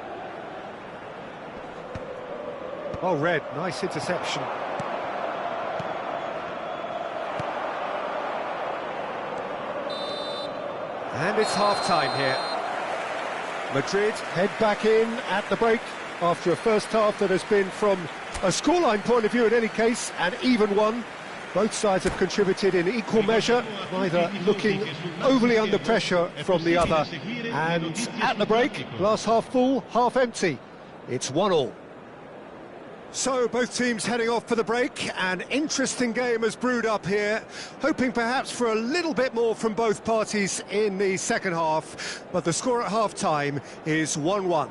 Oh, red, nice interception. And it's half-time here. Madrid head back in at the break after a first half that has been, from a scoreline point of view in any case, an even one. Both sides have contributed in equal measure, neither looking overly under pressure from the other. And at the break, glass half full, half empty. It's 1-1. So both teams heading off for the break. An interesting game has brewed up here, hoping perhaps for a little bit more from both parties in the second half. But the score at half-time is 1-1.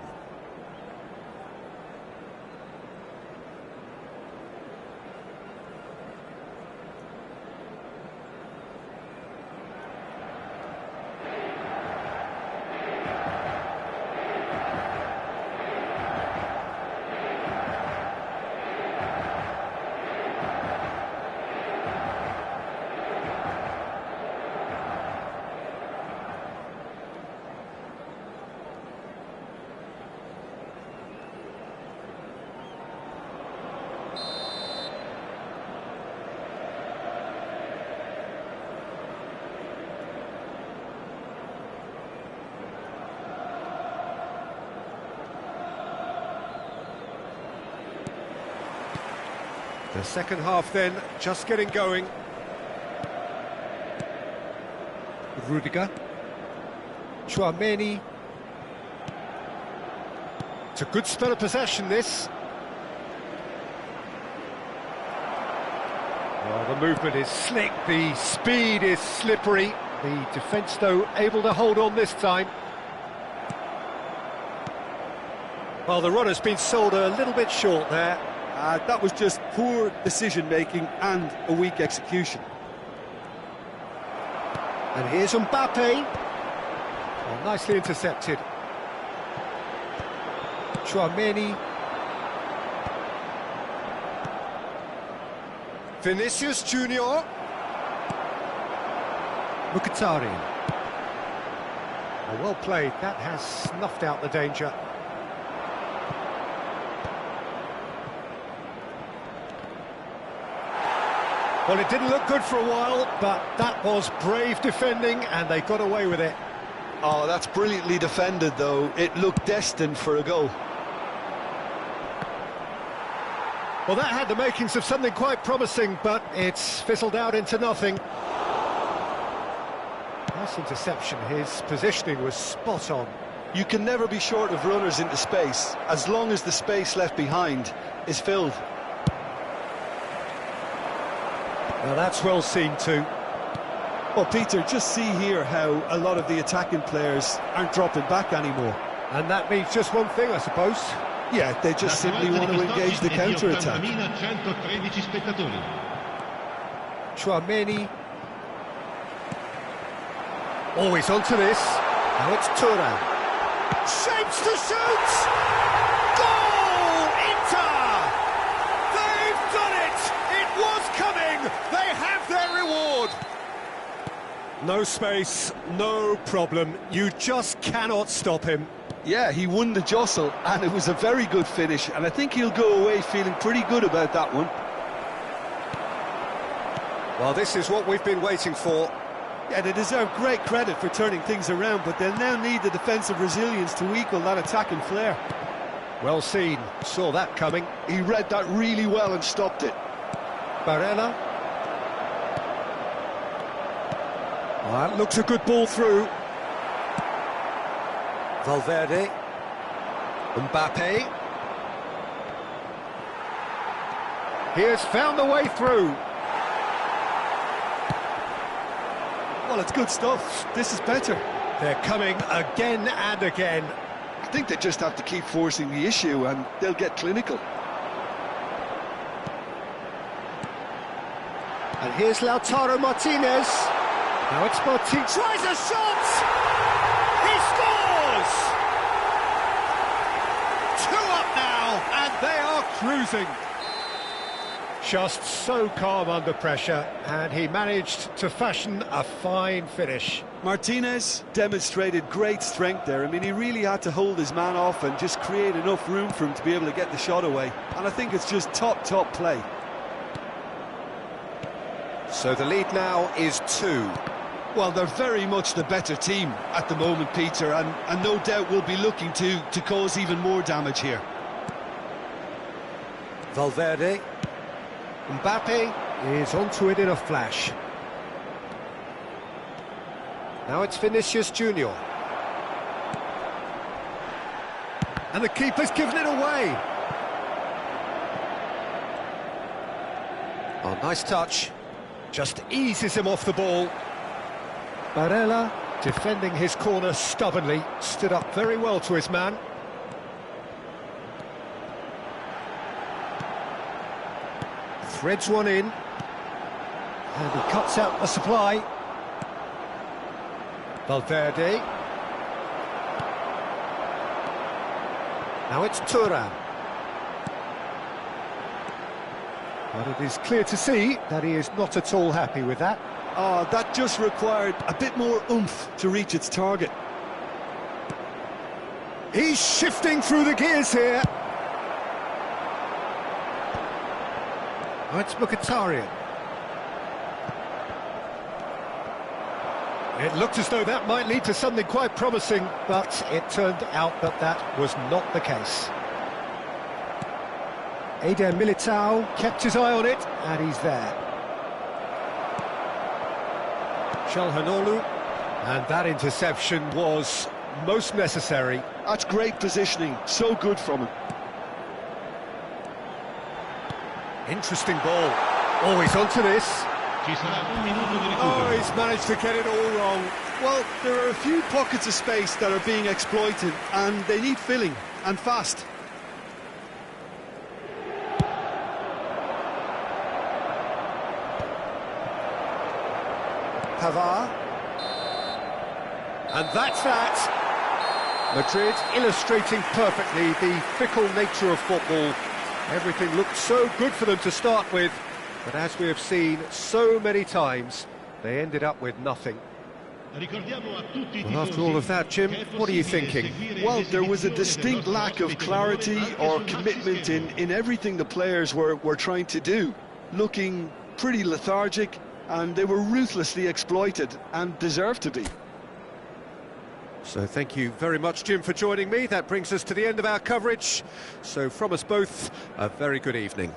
The second half then, just getting going. Rudiger. Tchouaméni. It's a good spell of possession, this. Well, the movement is slick, the speed is slippery. The defence, though, able to hold on this time. Well, the run has been sold a little bit short there. That was just poor decision-making and a weak execution. And here's Mbappe. Well, nicely intercepted. Tchouaméni. Vinicius Junior. Mkhitaryan. Well played, that has snuffed out the danger. Well, it didn't look good for a while, but that was brave defending, and they got away with it. Oh, that's brilliantly defended, though. It looked destined for a goal. Well, that had the makings of something quite promising, but it's fizzled out into nothing. Nice interception. His positioning was spot on. You can never be short of runners into space, as long as the space left behind is filled. Well, that's well seen too. Well, Peter, just see here how a lot of the attacking players aren't dropping back anymore. And that means just one thing, I suppose. Yeah, they just simply want to engage the counter-attack. Chouameni. Always onto this. Now it's Turan. Shapes to shoot! Goal! Inter! They've done it! It was coming! They have their reward! No space, no problem. You just cannot stop him. Yeah, he won the jostle, and it was a very good finish, and I think he'll go away feeling pretty good about that one. Well, this is what we've been waiting for. Yeah, they deserve great credit for turning things around, but they'll now need the defensive resilience to equal that attacking flair. Well seen, saw that coming. He read that really well and stopped it. Barella. Well, that looks a good ball through. Valverde. Mbappe. He has found the way through. Well, it's good stuff. This is better. They're coming again and again. I think they just have to keep forcing the issue and they'll get clinical. And here's Lautaro Martinez. Now it's Martinez. Tries a shot! He scores! 2 up now, and they are cruising. Just so calm under pressure, and he managed to fashion a fine finish. Martinez demonstrated great strength there. I mean, he really had to hold his man off and just create enough room for him to be able to get the shot away. And I think it's just top play. So the lead now is 2. Well, they're very much the better team at the moment, Peter, and no doubt will be looking to cause even more damage here. Valverde. Mbappe is onto it in a flash. Now it's Vinicius Junior. And the keeper's given it away. Oh, nice touch. Just eases him off the ball. Barella, defending his corner stubbornly, stood up very well to his man. Threads one in. And he cuts out the supply. Valverde. Now it's Turan. But it is clear to see that he is not at all happy with that. Oh, that just required a bit more oomph to reach its target. He's shifting through the gears here. Oh, it's Mkhitaryan. It looked as though that might lead to something quite promising, but it turned out that that was not the case. Eder Militao kept his eye on it, and he's there. Çalhanoğlu, and that interception was most necessary. That's great positioning, so good from him. Interesting ball. Always onto this. Oh, he's managed to get it all wrong. Well, there are a few pockets of space that are being exploited, and they need filling, and fast. Pavard. And that's that. Madrid illustrating perfectly the fickle nature of football. Everything looked so good for them to start with, but as we have seen so many times, they ended up with nothing. Well, after all of that, Jim, what are you thinking? Well, there was a distinct lack of clarity or commitment in everything the players were trying to do. Looking pretty lethargic, and they were ruthlessly exploited and deserved to be. So thank you very much, Jim, for joining me. That brings us to the end of our coverage. So from us both, a very good evening.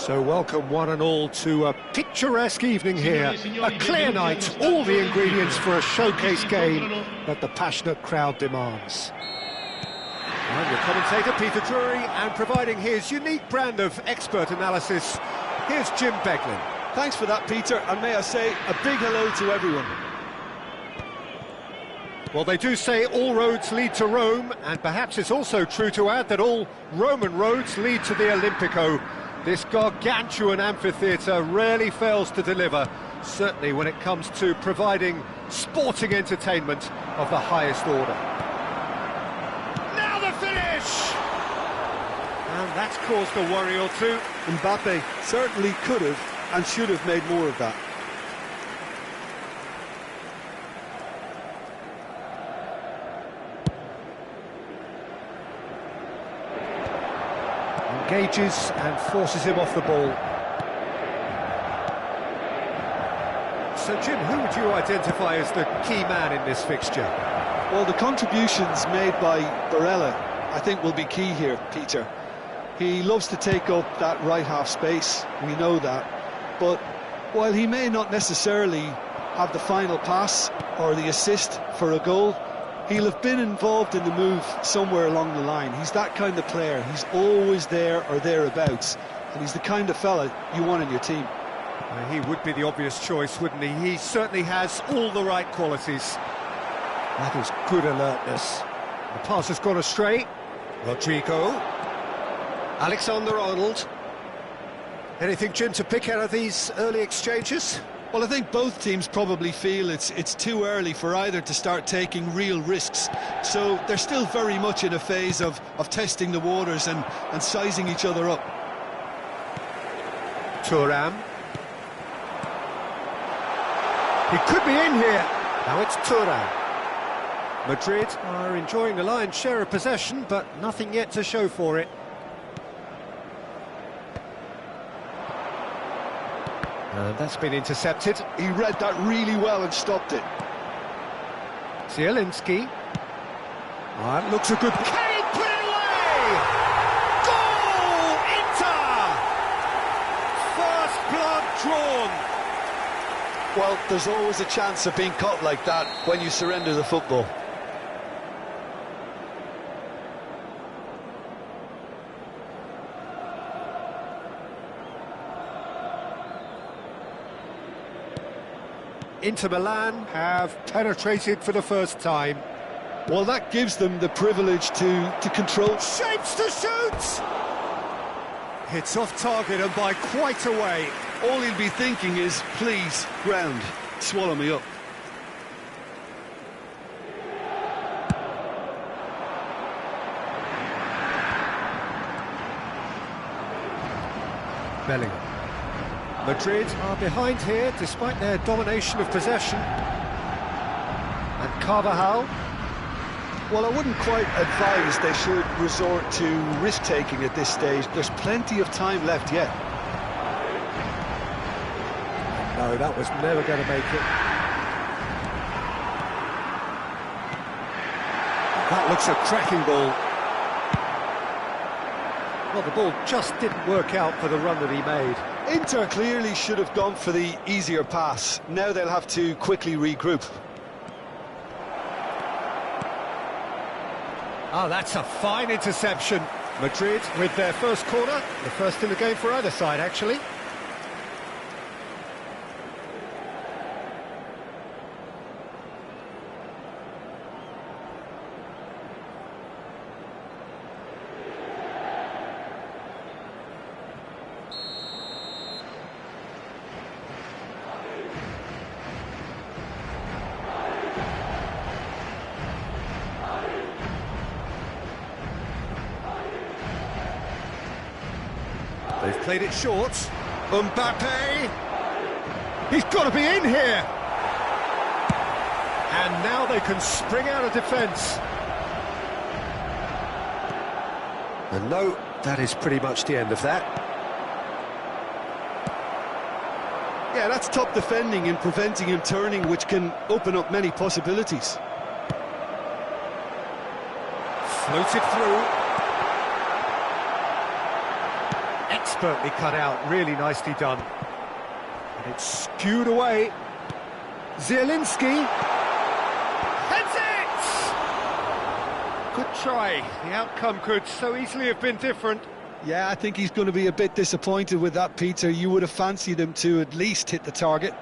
So welcome one and all to a picturesque evening here, a clear night, all the ingredients for a showcase game that the passionate crowd demands. I'm your commentator Peter Drury, and providing his unique brand of expert analysis, here's Jim Beglin. Thanks for that, Peter, and may I say a big hello to everyone. Well, they do say all roads lead to Rome, and perhaps it's also true to add that all Roman roads lead to the Olimpico. This gargantuan amphitheatre rarely fails to deliver, certainly when it comes to providing sporting entertainment of the highest order. Now the finish! And that's caused a worry or two. Mbappe certainly could have and should have made more of that. Engages and forces him off the ball. So, Jim, who would you identify as the key man in this fixture? Well, the contributions made by Barella, I think, will be key here, Peter. He loves to take up that right half space, we know that, but while he may not necessarily have the final pass or the assist for a goal, he'll have been involved in the move somewhere along the line. He's that kind of player. He's always there or thereabouts, and he's the kind of fella you want in your team. He would be the obvious choice, wouldn't he? He certainly has all the right qualities. That is good alertness. The pass has gone astray. Rodrigo. Alexander-Arnold. Anything, Jim, to pick out of these early exchanges? Well, I think both teams probably feel it's too early for either to start taking real risks. So they're still very much in a phase of testing the waters and sizing each other up. Thuram. He could be in here. Now it's Thuram. Madrid are enjoying the lion's share of possession, but nothing yet to show for it. And that's been intercepted. He read that really well and stopped it. Zielinski. That looks a good... Can he put it away? Goal! Inter! First blood drawn. Well, there's always a chance of being caught like that when you surrender the football. Inter Milan have penetrated for the first time. Well, that gives them the privilege to control. Shapes to shoot! It's off target and by quite a way. All he'll be thinking is, please, ground, swallow me up. Bellingham. Madrid are behind here despite their domination of possession. And Carvajal. Well, I wouldn't quite advise they should resort to risk-taking at this stage. There's plenty of time left yet. No, that was never going to make it. That looks a cracking ball. Well, the ball just didn't work out for the run that he made. Inter clearly should have gone for the easier pass. Now they'll have to quickly regroup. Oh, that's a fine interception. Madrid with their first corner, the first in the game for either side, actually. They've played it short. Mbappe! He's got to be in here! And now they can spring out of defence. And no, that is pretty much the end of that. Yeah, that's top defending and preventing him turning, which can open up many possibilities. Floated through. expertly cut out, really nicely done. And it's skewed away. Zielinski heads it! Good try. The outcome could so easily have been different. Yeah, I think he's going to be a bit disappointed with that, Peter. You would have fancied him to at least hit the target.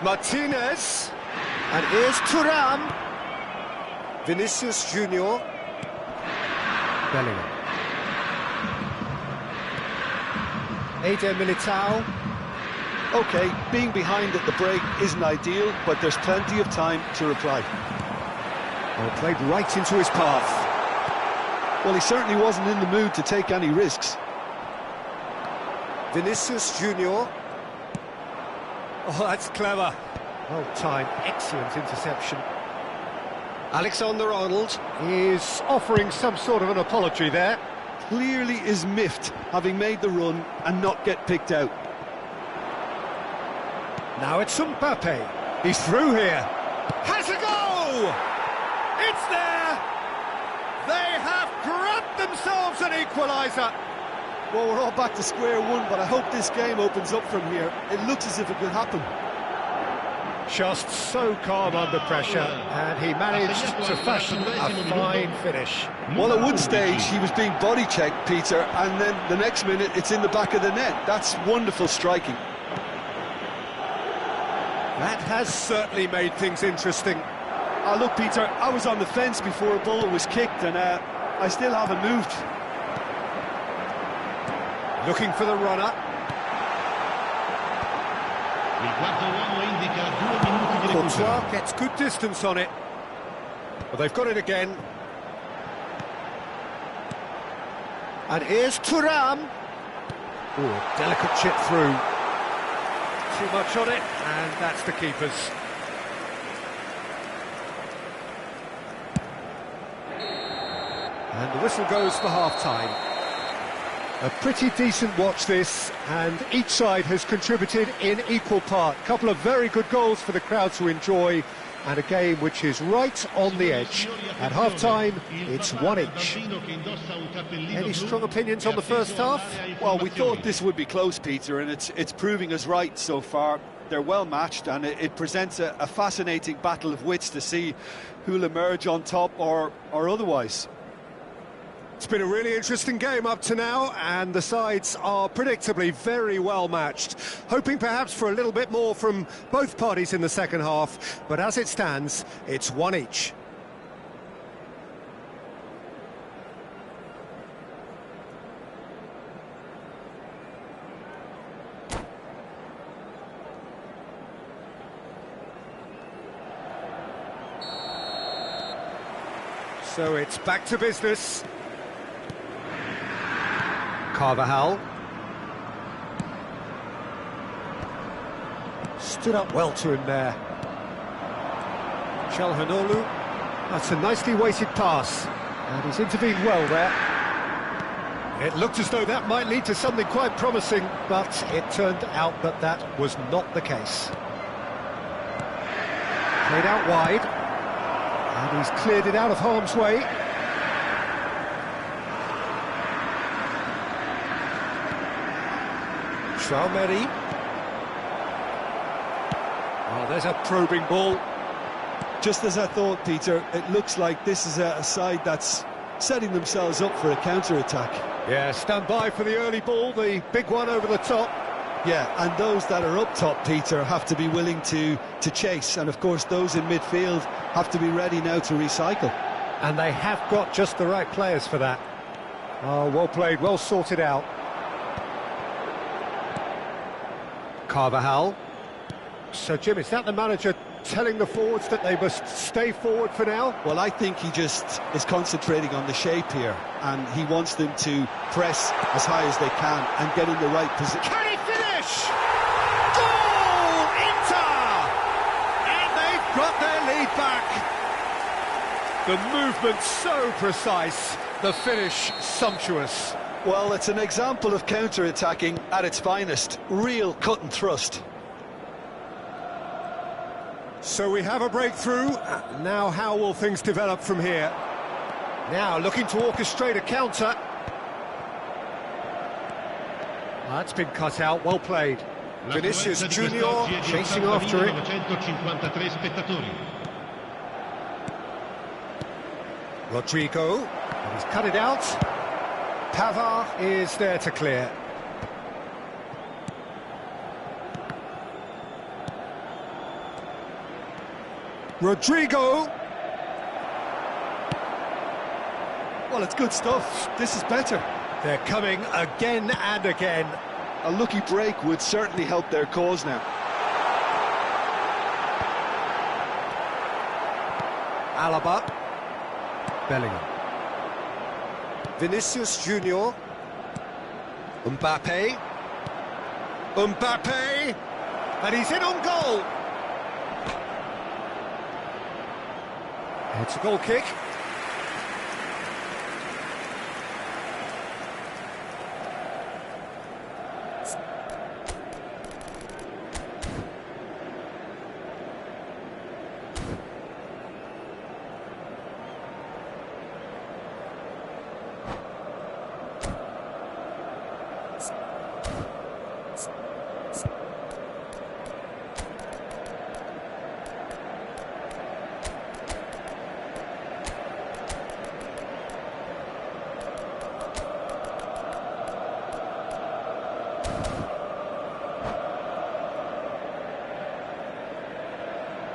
Martinez, and here's Thuram. Vinicius Junior. Bellingham. Eder Militao. OK, being behind at the break isn't ideal, but there's plenty of time to reply. Well, played right into his path. Well, he certainly wasn't in the mood to take any risks. Vinicius Junior. Oh, that's clever. Well timed, excellent interception. Alexander-Arnold is offering some sort of an apology there. Clearly is miffed, having made the run and not get picked out. Now it's Mbappe. He's through here. Has a go! It's there! They have grabbed themselves an equaliser. Well, we're all back to square one, but I hope this game opens up from here. It looks as if it could happen. Just so calm under pressure, and he managed to fashion a fine finish. Well, at one stage he was being body checked, Peter, and then the next minute it's in the back of the net. That's wonderful striking. That has certainly made things interesting. Oh, look, Peter, I was on the fence before a ball was kicked, and I still haven't moved. Looking for the runner. Courtois gets good distance on it. Well, they've got it again. And here's Thuram. Oh, delicate chip through. Too much on it, and that's the keeper's. And the whistle goes for half-time. A pretty decent watch this, and each side has contributed in equal part. A couple of very good goals for the crowd to enjoy, and a game which is right on the edge. At half-time, it's one each. Any strong opinions on the first half? Well, we thought this would be close, Peter, and it's proving us right so far. They're well matched, and it presents a fascinating battle of wits to see who'll emerge on top or otherwise. It's been a really interesting game up to now, and the sides are predictably very well matched. Hoping perhaps for a little bit more from both parties in the second half, but as it stands, it's one each. So it's back to business. Carvajal. Stood up well to him there. Çalhanoğlu. That's a nicely weighted pass. And he's intervened well there. It looked as though that might lead to something quite promising, but it turned out that that was not the case. Played out wide, and he's cleared it out of harm's way. Traoré. Oh, there's a probing ball. Just as I thought, Peter, it looks like this is a side that's setting themselves up for a counter-attack. Yeah, stand by for the early ball, the big one over the top. Yeah, and those that are up top, Peter, have to be willing to chase. And, of course, those in midfield have to be ready now to recycle. And they have got just the right players for that. Oh, well played, well sorted out. Carvajal. So, Jim, is that the manager telling the forwards that they must stay forward for now? Well, I think he just is concentrating on the shape here, and he wants them to press as high as they can and get in the right position. Can he finish? Goal! Inter! And they've got their lead back. The movement so precise, the finish sumptuous. Well, it's an example of counter-attacking at its finest. Real cut and thrust. So we have a breakthrough. Now how will things develop from here? Now looking to orchestrate a counter. That's been cut out, well played. Vinicius Junior chasing after it. 953 spettatori. Rodrigo, and he's cut it out. Pavard is there to clear. Rodrigo. Well, it's good stuff. This is better. They're coming again and again. A lucky break would certainly help their cause now. Alaba. Bellingham. Vinicius Junior. Mbappe. Mbappe. And he's in on goal. It's a goal kick.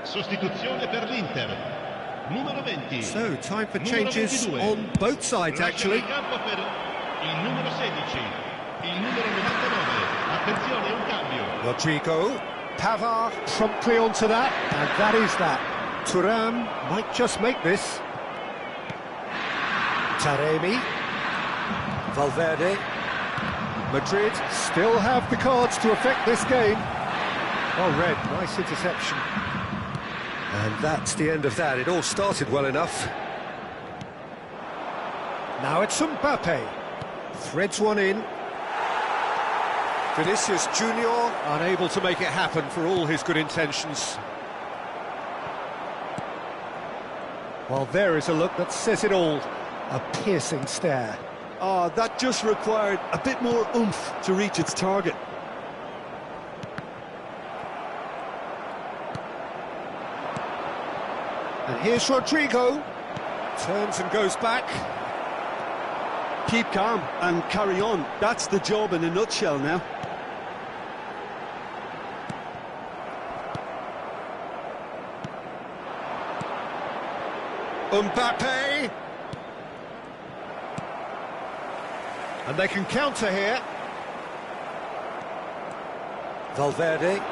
Sostituzione per l'Inter. Numero 20. So, time for changes on both sides, actually. In campo per il numero 16, il numero 99. Attenzione, un cambio. Rodrigo. Pavard promptly onto that, and that is that. Thuram might just make this. Taremi. Valverde. Madrid still have the cards to affect this game. Well read, nice interception. And that's the end of that. It all started well enough. Now it's Mbappe. Threads one in. Vinicius Junior unable to make it happen for all his good intentions. Well, there is a look that says it all. A piercing stare. Oh, that just required a bit more oomph to reach its target. And here's Rodrigo. Turns and goes back. Keep calm and carry on. That's the job in a nutshell now. Mbappe. And they can counter here. Valverde.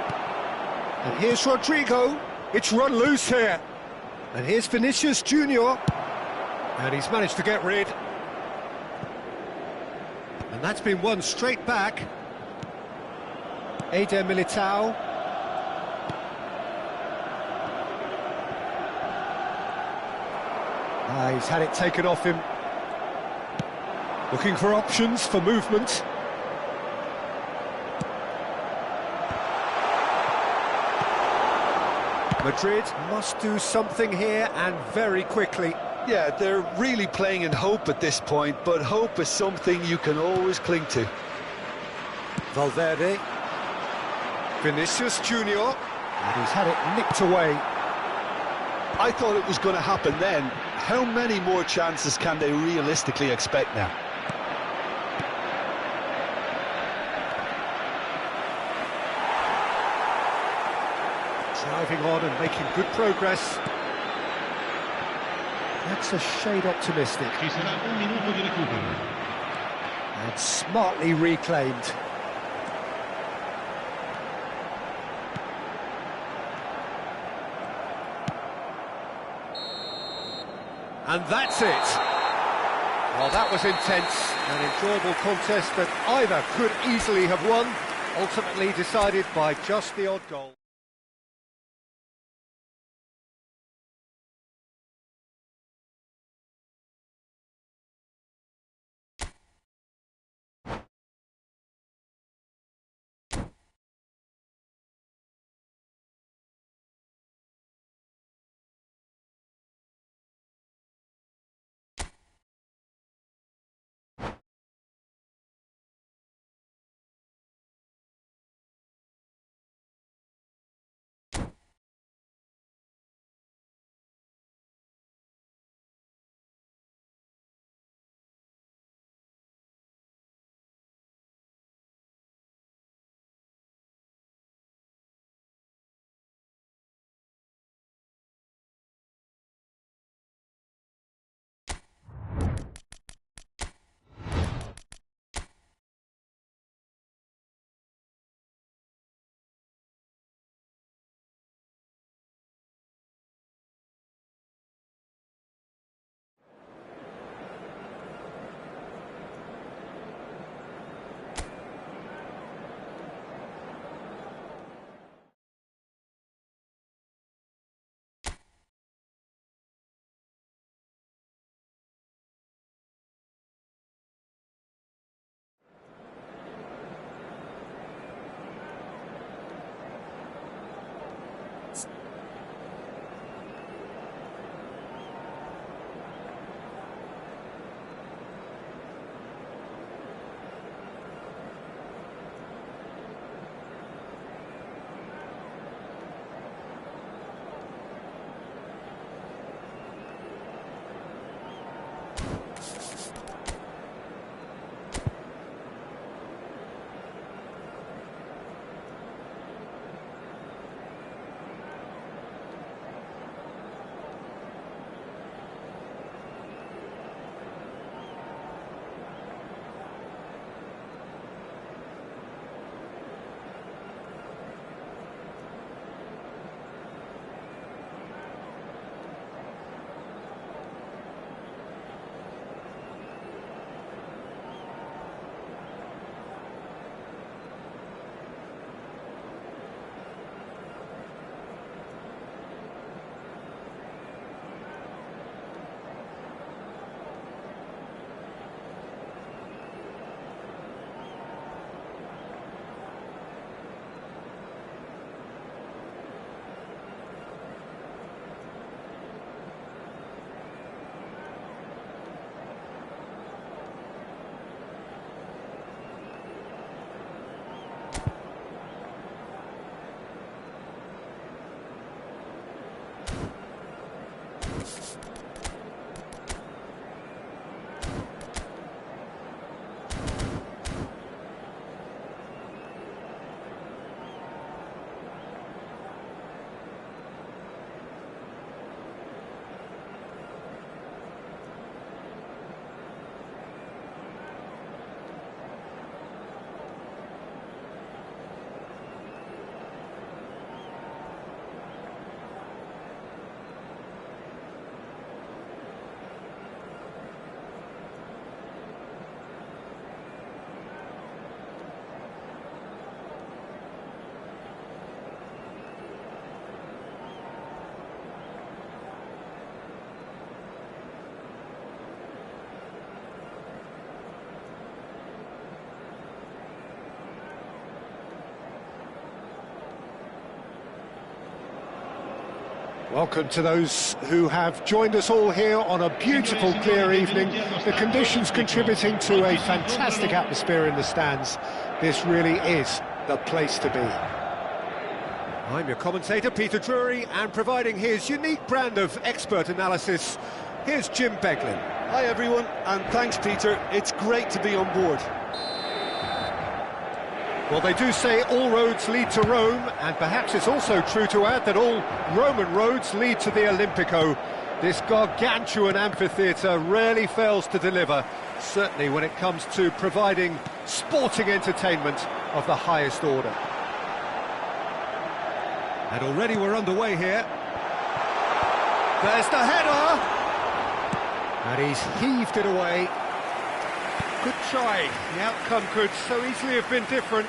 And here's Rodrigo. It's run loose here. And here's Vinicius Junior. And he's managed to get rid. And that's been won straight back. Eder Militao. He's had it taken off him. Looking for options for movement. Madrid must do something here, and very quickly. Yeah, they're really playing in hope at this point, but hope is something you can always cling to. Valverde. Vinicius Junior. And he's had it nipped away. I thought it was going to happen then. How many more chances can they realistically expect now? Driving on and making good progress. That's a shade optimistic. Ci sarà un minuto di recupero. And smartly reclaimed. And that's it. Well, that was intense. An enjoyable contest that either could easily have won, ultimately decided by just the odd goal. Welcome to those who have joined us all here on a beautiful, clear evening. The conditions contributing to a fantastic atmosphere in the stands. This really is the place to be. I'm your commentator, Peter Drury, and providing his unique brand of expert analysis, here's Jim Beglin. Hi everyone, and thanks Peter. It's great to be on board. Well, they do say all roads lead to Rome, and perhaps it's also true to add that all Roman roads lead to the Olimpico. This gargantuan amphitheatre rarely fails to deliver, certainly when it comes to providing sporting entertainment of the highest order. And already we're underway here. There's the header! And he's heaved it away. Good try. The outcome could so easily have been different.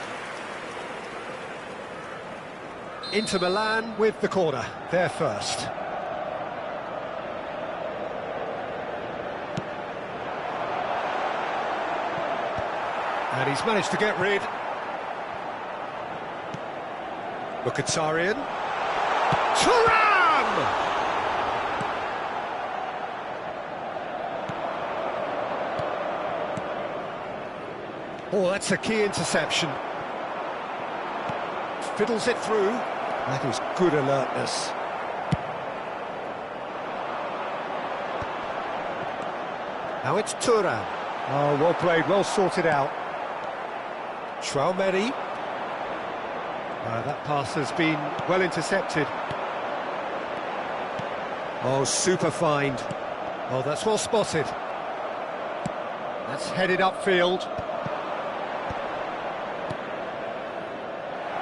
Inter Milan with the corner, there first. And he's managed to get rid. Mkhitaryan. Thuram! Oh, that's a key interception. Fiddles it through. That is good alertness. Now it's Thuram. Oh, well played, well sorted out. Traumeri. That pass has been well intercepted. Oh, super find. Oh, that's well spotted. That's headed upfield.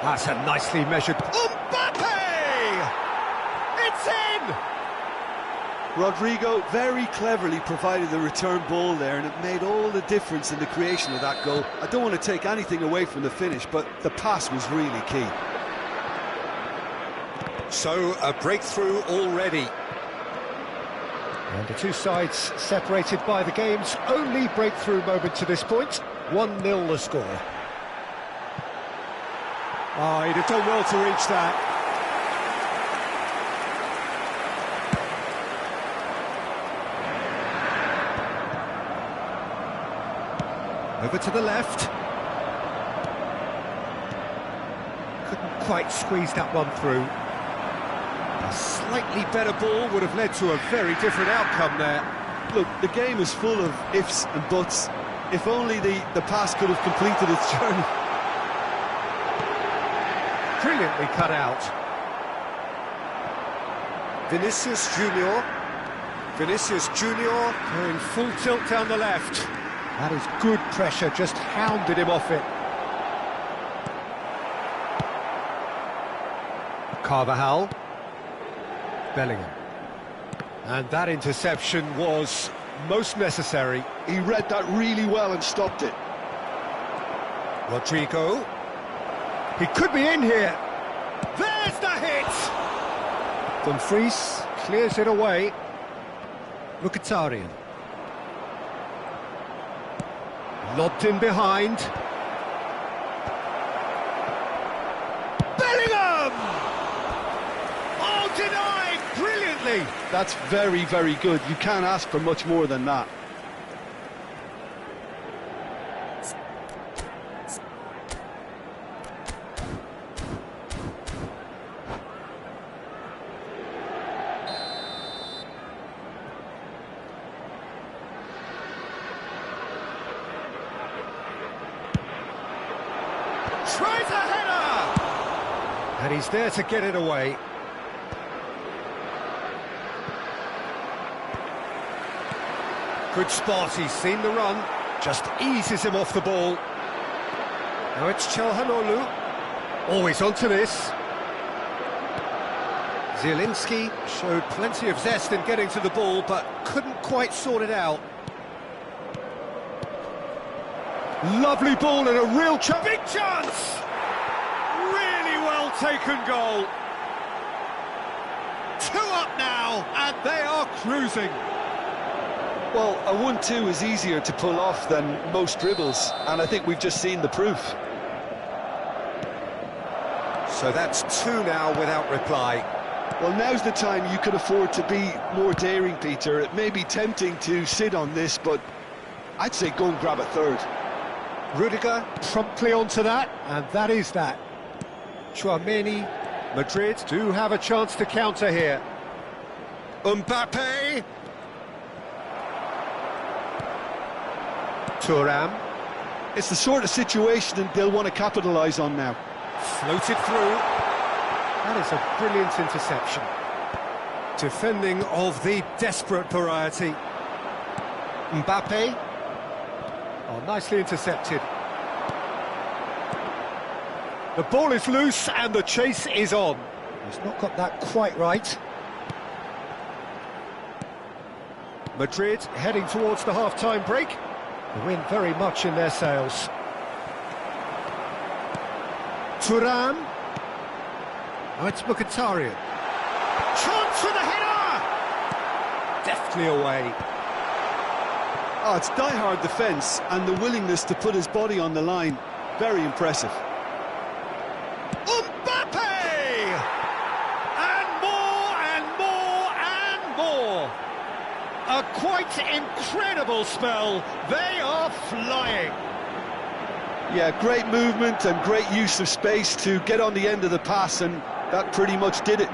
That's a nicely measured... Mbappe! It's in! Rodrigo very cleverly provided the return ball there, and it made all the difference in the creation of that goal. I don't want to take anything away from the finish, but the pass was really key. So, a breakthrough already. And the two sides separated by the game's only breakthrough moment to this point. 1-0 the score. Oh, he'd have done well to reach that. Over to the left. Couldn't quite squeeze that one through. A slightly better ball would have led to a very different outcome there. Look, the game is full of ifs and buts. If only the pass could have completed its journey. Brilliantly cut out. Vinicius Junior. Vinicius Junior going full tilt down the left. That is good pressure, just hounded him off it. Carvajal. Bellingham. And that interception was most necessary. He read that really well and stopped it. Rodrigo. He could be in here. There's the hit! Dumfries clears it away. Mkhitaryan. Lobbed in behind. Bellingham! Oh, denied brilliantly! That's very, very good. You can't ask for much more than that. Tries a header! And he's there to get it away. Good spot, he's seen the run. Just eases him off the ball. Now it's Çalhanoğlu. Always onto this. Zielinski showed plenty of zest in getting to the ball, but couldn't quite sort it out. Lovely ball and a real chance. Big chance! Really well taken goal. 2 up now, and they are cruising. Well, a 1-2 is easier to pull off than most dribbles, and I think we've just seen the proof. So that's 2 now without reply. Well, now's the time you could afford to be more daring, Peter. It may be tempting to sit on this, but I'd say go and grab a third. Rudiger promptly onto that, and that is that. Chouameni, Madrid do have a chance to counter here. Mbappe. Thuram. It's the sort of situation that they'll want to capitalise on now. Floated through. That is a brilliant interception. Defending of the desperate variety. Mbappe. Oh, nicely intercepted. The ball is loose and the chase is on. He's not got that quite right. Madrid heading towards the half-time break. The wind very much in their sails. Thuram. Now it's Mkhitaryan. Chance for the header! Deftly away. Oh, it's die-hard defence and the willingness to put his body on the line. Very impressive. Mbappe! And more and more and more. A quite incredible spell. They are flying. Yeah, great movement and great use of space to get on the end of the pass, and that pretty much did it.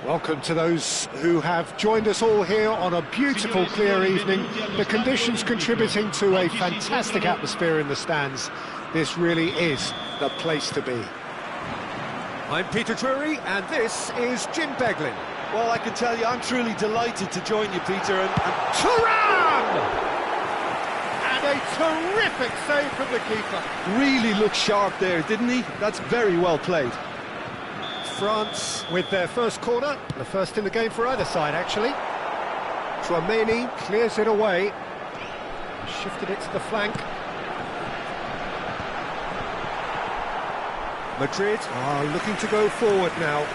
Welcome to those who have joined us all here on a beautiful, clear evening. The conditions contributing to a fantastic atmosphere in the stands. This really is the place to be. I'm Peter Drury, and this is Jim Beglin. Well, I can tell you, I'm truly delighted to join you, Peter. And Thuram! And a terrific save from the keeper. really looked sharp there, didn't he? That's very well played. France with their first corner, the first in the game for either side, actually. Chouameni clears it away, shifted it to the flank. Madrid are looking to go forward now.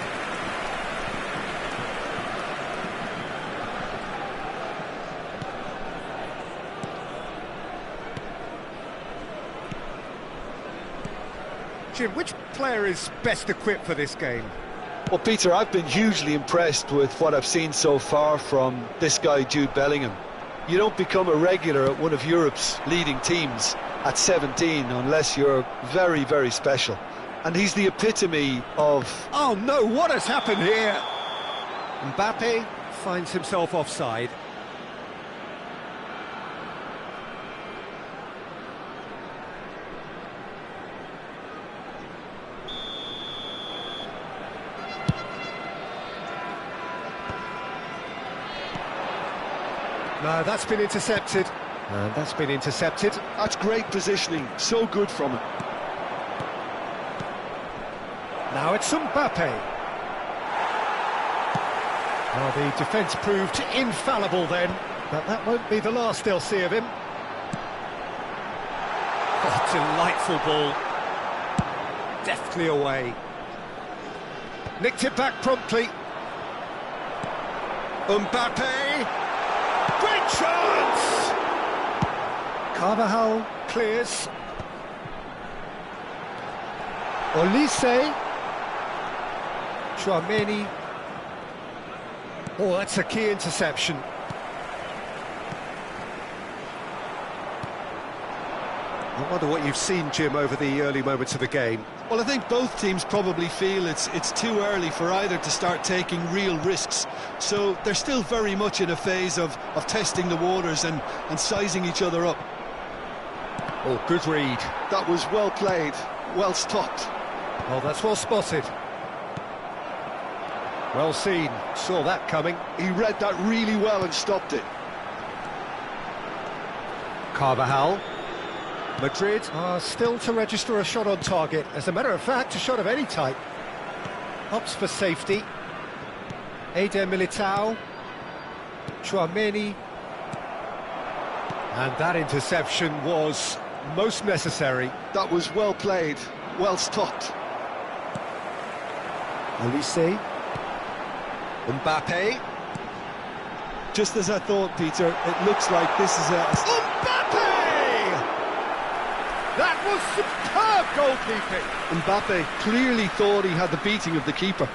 Jim, which player is best equipped for this game? Well, Peter, I've been hugely impressed with what I've seen so far from this guy, Jude Bellingham. You don't become a regular at one of Europe's leading teams at 17 unless you're very, very special. And he's the epitome of... Oh no, what has happened here? Mbappe finds himself offside. No, that's been intercepted. And that's been intercepted. That's great positioning, so good from him. Now it's Mbappe. Well, the defence proved infallible then, but that won't be the last they'll see of him. Oh, delightful ball. Deftly away. Nicked it back promptly. Mbappe! Great chance! Carvajal clears. Olise. Chouameni. Oh, that's a key interception. I wonder what you've seen, Jim, over the early moments of the game. Well, I think both teams probably feel it's too early for either to start taking real risks. So they're still very much in a phase of testing the waters and sizing each other up. Oh, good read. That was well played, well stopped. Oh, that's well spotted. Well seen, saw that coming. He read that really well and stopped it. Carvajal. Madrid are still to register a shot on target. As a matter of fact, a shot of any type. Opts for safety. Eder Militao. Chouameni. And that interception was most necessary. That was well played, well stopped. Olise. Mbappe. Just as I thought, Peter, it looks like this is a... Mbappe! That was superb goalkeeping. Mbappe clearly thought he had the beating of the keeper.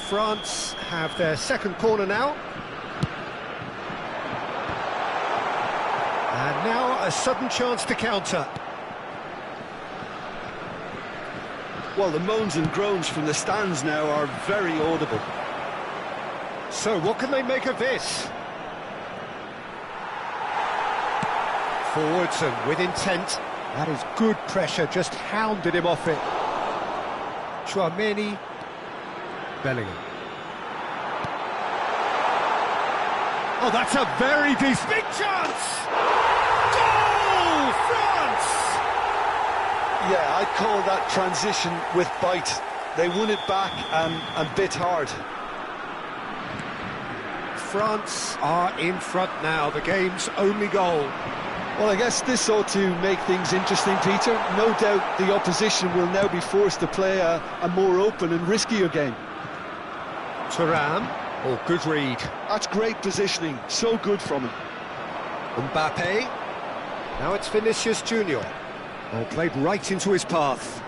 France have their second corner now. And now a sudden chance to counter. Well, the moans and groans from the stands now are very audible. So what can they make of this? Forwards and with intent. That is good pressure, just hounded him off it. Chouameni. Bellingham. Oh, that's a very decent... Big chance! Goal! France! Yeah, I'd call that transition with bite. They won it back and bit hard. France are in front now, the game's only goal. Well, I guess this ought to make things interesting, Peter. No doubt the opposition will now be forced to play a more open and riskier game. Thuram. Oh, good read. That's great positioning, so good from him. Mbappe. Now it's Vinicius Junior. Oh, played right into his path.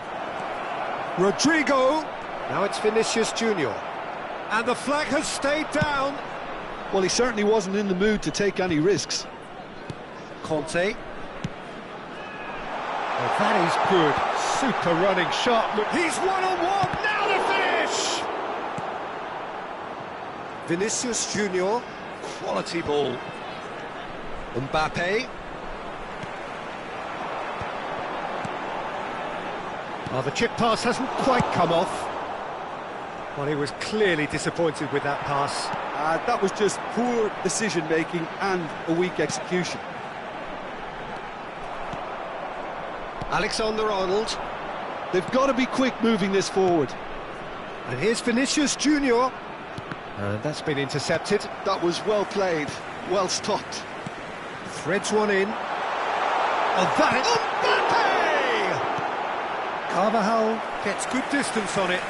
Rodrigo. Now it's Vinicius Junior. And the flag has stayed down. Well, he certainly wasn't in the mood to take any risks. Conte. Oh, that is good. Super running, sharp look. He's one-on-one, now the finish! Vinicius Junior, quality ball. Mbappe. Oh, the chip pass hasn't quite come off. Well, he was clearly disappointed with that pass. That was just poor decision-making and a weak execution. Alexander-Arnold. They've got to be quick moving this forward. And here's Vinicius Junior. And that's been intercepted. That was well played, well stopped. Threads one in. Oh, that is... Mbappe! Carvajal gets good distance on it.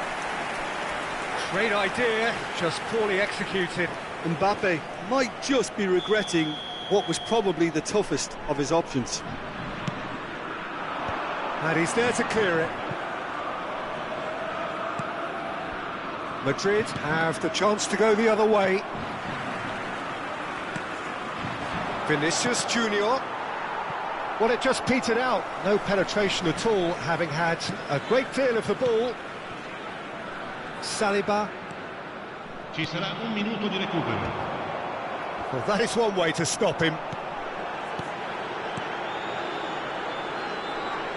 Great idea, just poorly executed. Mbappe might just be regretting what was probably the toughest of his options. And he's there to clear it. Madrid have the chance to go the other way. Vinicius Junior. Well, it just petered out. No penetration at all, having had a great deal of the ball. Saliba. Ci sarà un minuto di recupero. Well, that is one way to stop him.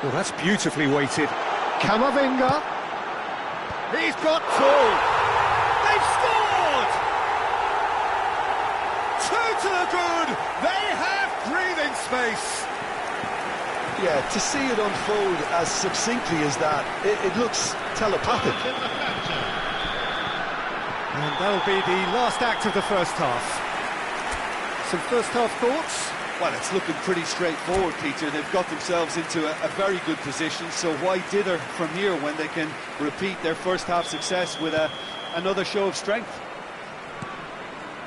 Well, that's beautifully weighted. Camavinga. He's got two. They've scored! Two to the good. They have breathing space. Yeah, to see it unfold as succinctly as that, it looks telepathic. And that'll be the last act of the first half. Some first half thoughts? Well, it's looking pretty straightforward, Peter. They've got themselves into a very good position, so why dither from here when they can repeat their first half success with another show of strength?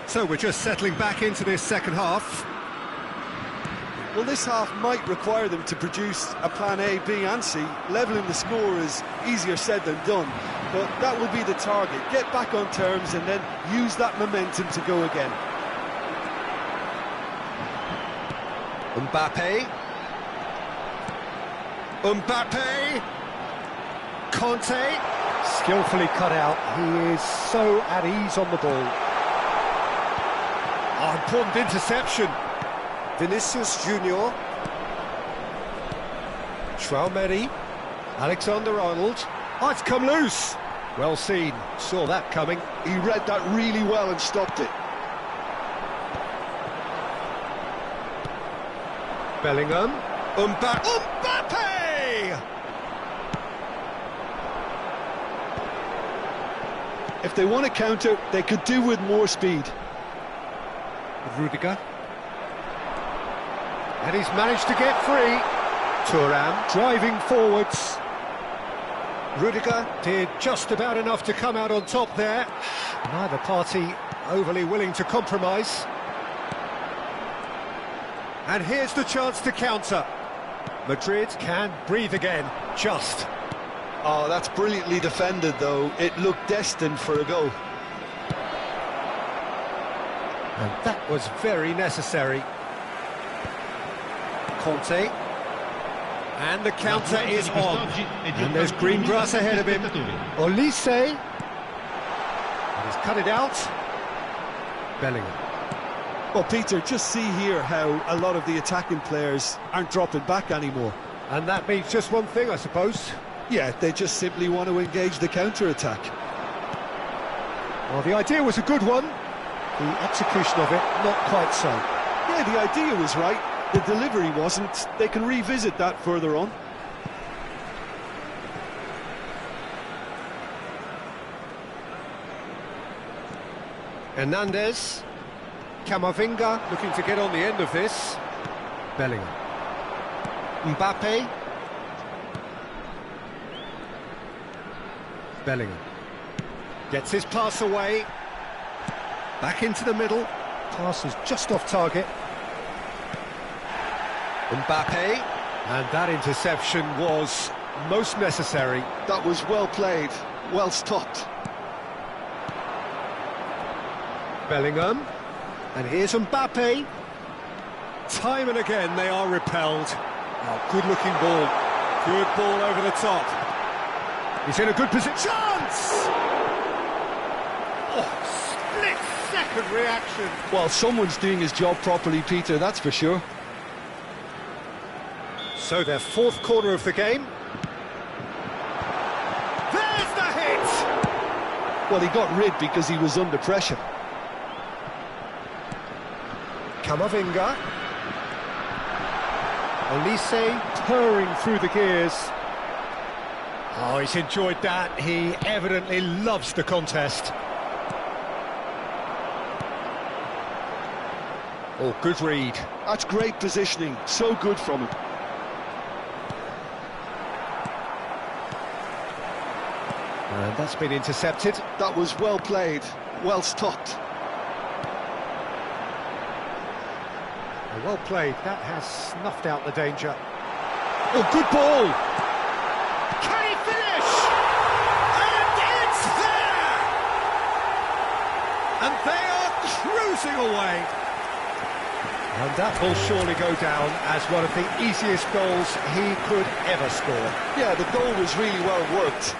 So we're just settling back into this second half. Well, this half might require them to produce a plan A, B and C. Levelling the score is easier said than done, but that will be the target. Get back on terms and then use that momentum to go again. Mbappe. Mbappe. Conte. Skillfully cut out. He is so at ease on the ball. Oh, important interception. Vinicius Junior. Traumeri. Alexander-Arnold. Oh, it's come loose. Well seen. Saw that coming. He read that really well and stopped it. Bellingham. Mbappe! If they want to counter, they could do with more speed. Rudiger. And he's managed to get free. Thuram driving forwards. Rudiger did just about enough to come out on top there. Neither party overly willing to compromise. And here's the chance to counter. Madrid can breathe again, just. Oh, that's brilliantly defended, though. It looked destined for a goal. And that was very necessary. Conte. And the counter is on. And there's green grass ahead of him. Olise. And he's cut it out. Bellingham. Well, Peter, just see here how a lot of the attacking players aren't dropping back anymore. And that means just one thing, I suppose. Yeah, they just simply want to engage the counter-attack. Well, the idea was a good one. The execution of it, not quite so. Yeah, the idea was right. The delivery wasn't. They can revisit that further on. Hernandez. Camavinga looking to get on the end of this. Bellingham. Mbappe. Bellingham. Gets his pass away. Back into the middle. Pass is just off target. Mbappe. And that interception was most necessary. That was well played, well stopped. Bellingham. And here's Mbappe. Time and again they are repelled. Oh, good-looking ball. Good ball over the top. He's in a good position. Chance! Oh, split second reaction. Well, someone's doing his job properly, Peter, that's for sure. So their fourth corner of the game. There's the hit! Well, he got rid because he was under pressure. Camavinga. Olise purring through the gears. Oh, he's enjoyed that. He evidently loves the contest. Oh, good read. That's great positioning, so good from him. And that's been intercepted. That was well played, well stopped. Well played, that has snuffed out the danger. Oh, good ball! Can he finish? And it's there! And they are cruising away. And that will surely go down as one of the easiest goals he could ever score. Yeah, the goal was really well worked.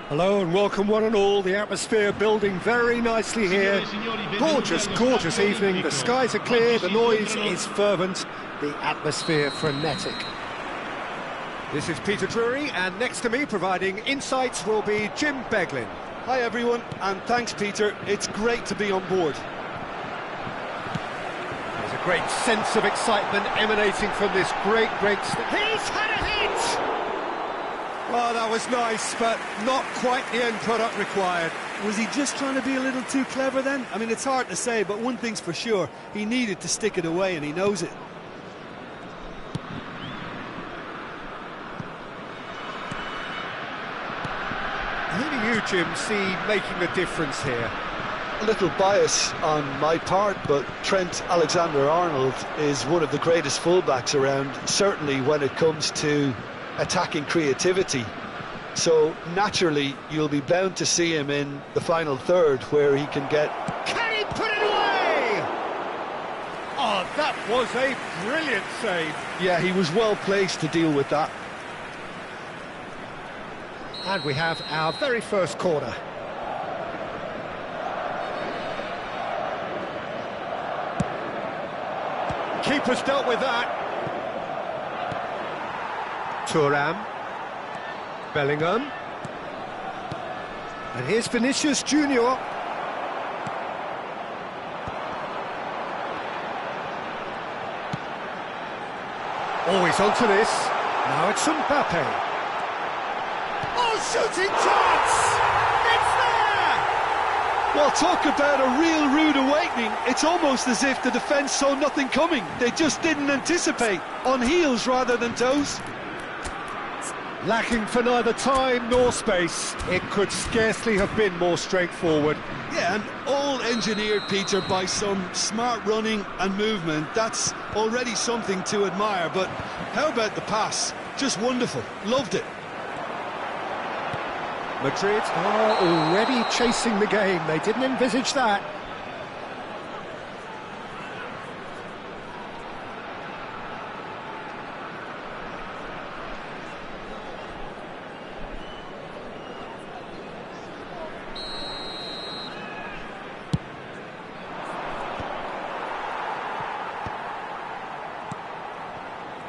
Hello and welcome one and all, the atmosphere building very nicely here. Gorgeous, gorgeous evening, the skies are clear, the noise is fervent, the atmosphere frenetic. This is Peter Drury, and next to me providing insights will be Jim Beglin. Hi everyone, and thanks Peter, it's great to be on board. There's a great sense of excitement emanating from this great... He's had a hit! Oh, that was nice, but not quite the end product required. Was he just trying to be a little too clever then? I mean, it's hard to say, but one thing's for sure, he needed to stick it away and he knows it. Who do you, Jim, see making the difference here? A little bias on my part, but Trent Alexander-Arnold is one of the greatest fullbacks around, certainly when it comes to attacking creativity. So naturally you'll be bound to see him in the final third where he can get... Can he put it away? Oh, that was a brilliant save. Yeah, he was well placed to deal with that. And we have our very first corner. Keeper's dealt with that. Thuram. Bellingham. And here's Vinicius Junior. Always onto this. Now it's Mbappe. Oh, shooting chance! It's there! Well, talk about a real rude awakening. It's almost as if the defence saw nothing coming. They just didn't anticipate. On heels rather than toes. Lacking for neither time nor space. It could scarcely have been more straightforward. Yeah, and all engineered, Peter, by some smart running and movement. That's already something to admire, but how about the pass? Just wonderful. Loved it. Madrid are already chasing the game. They didn't envisage that.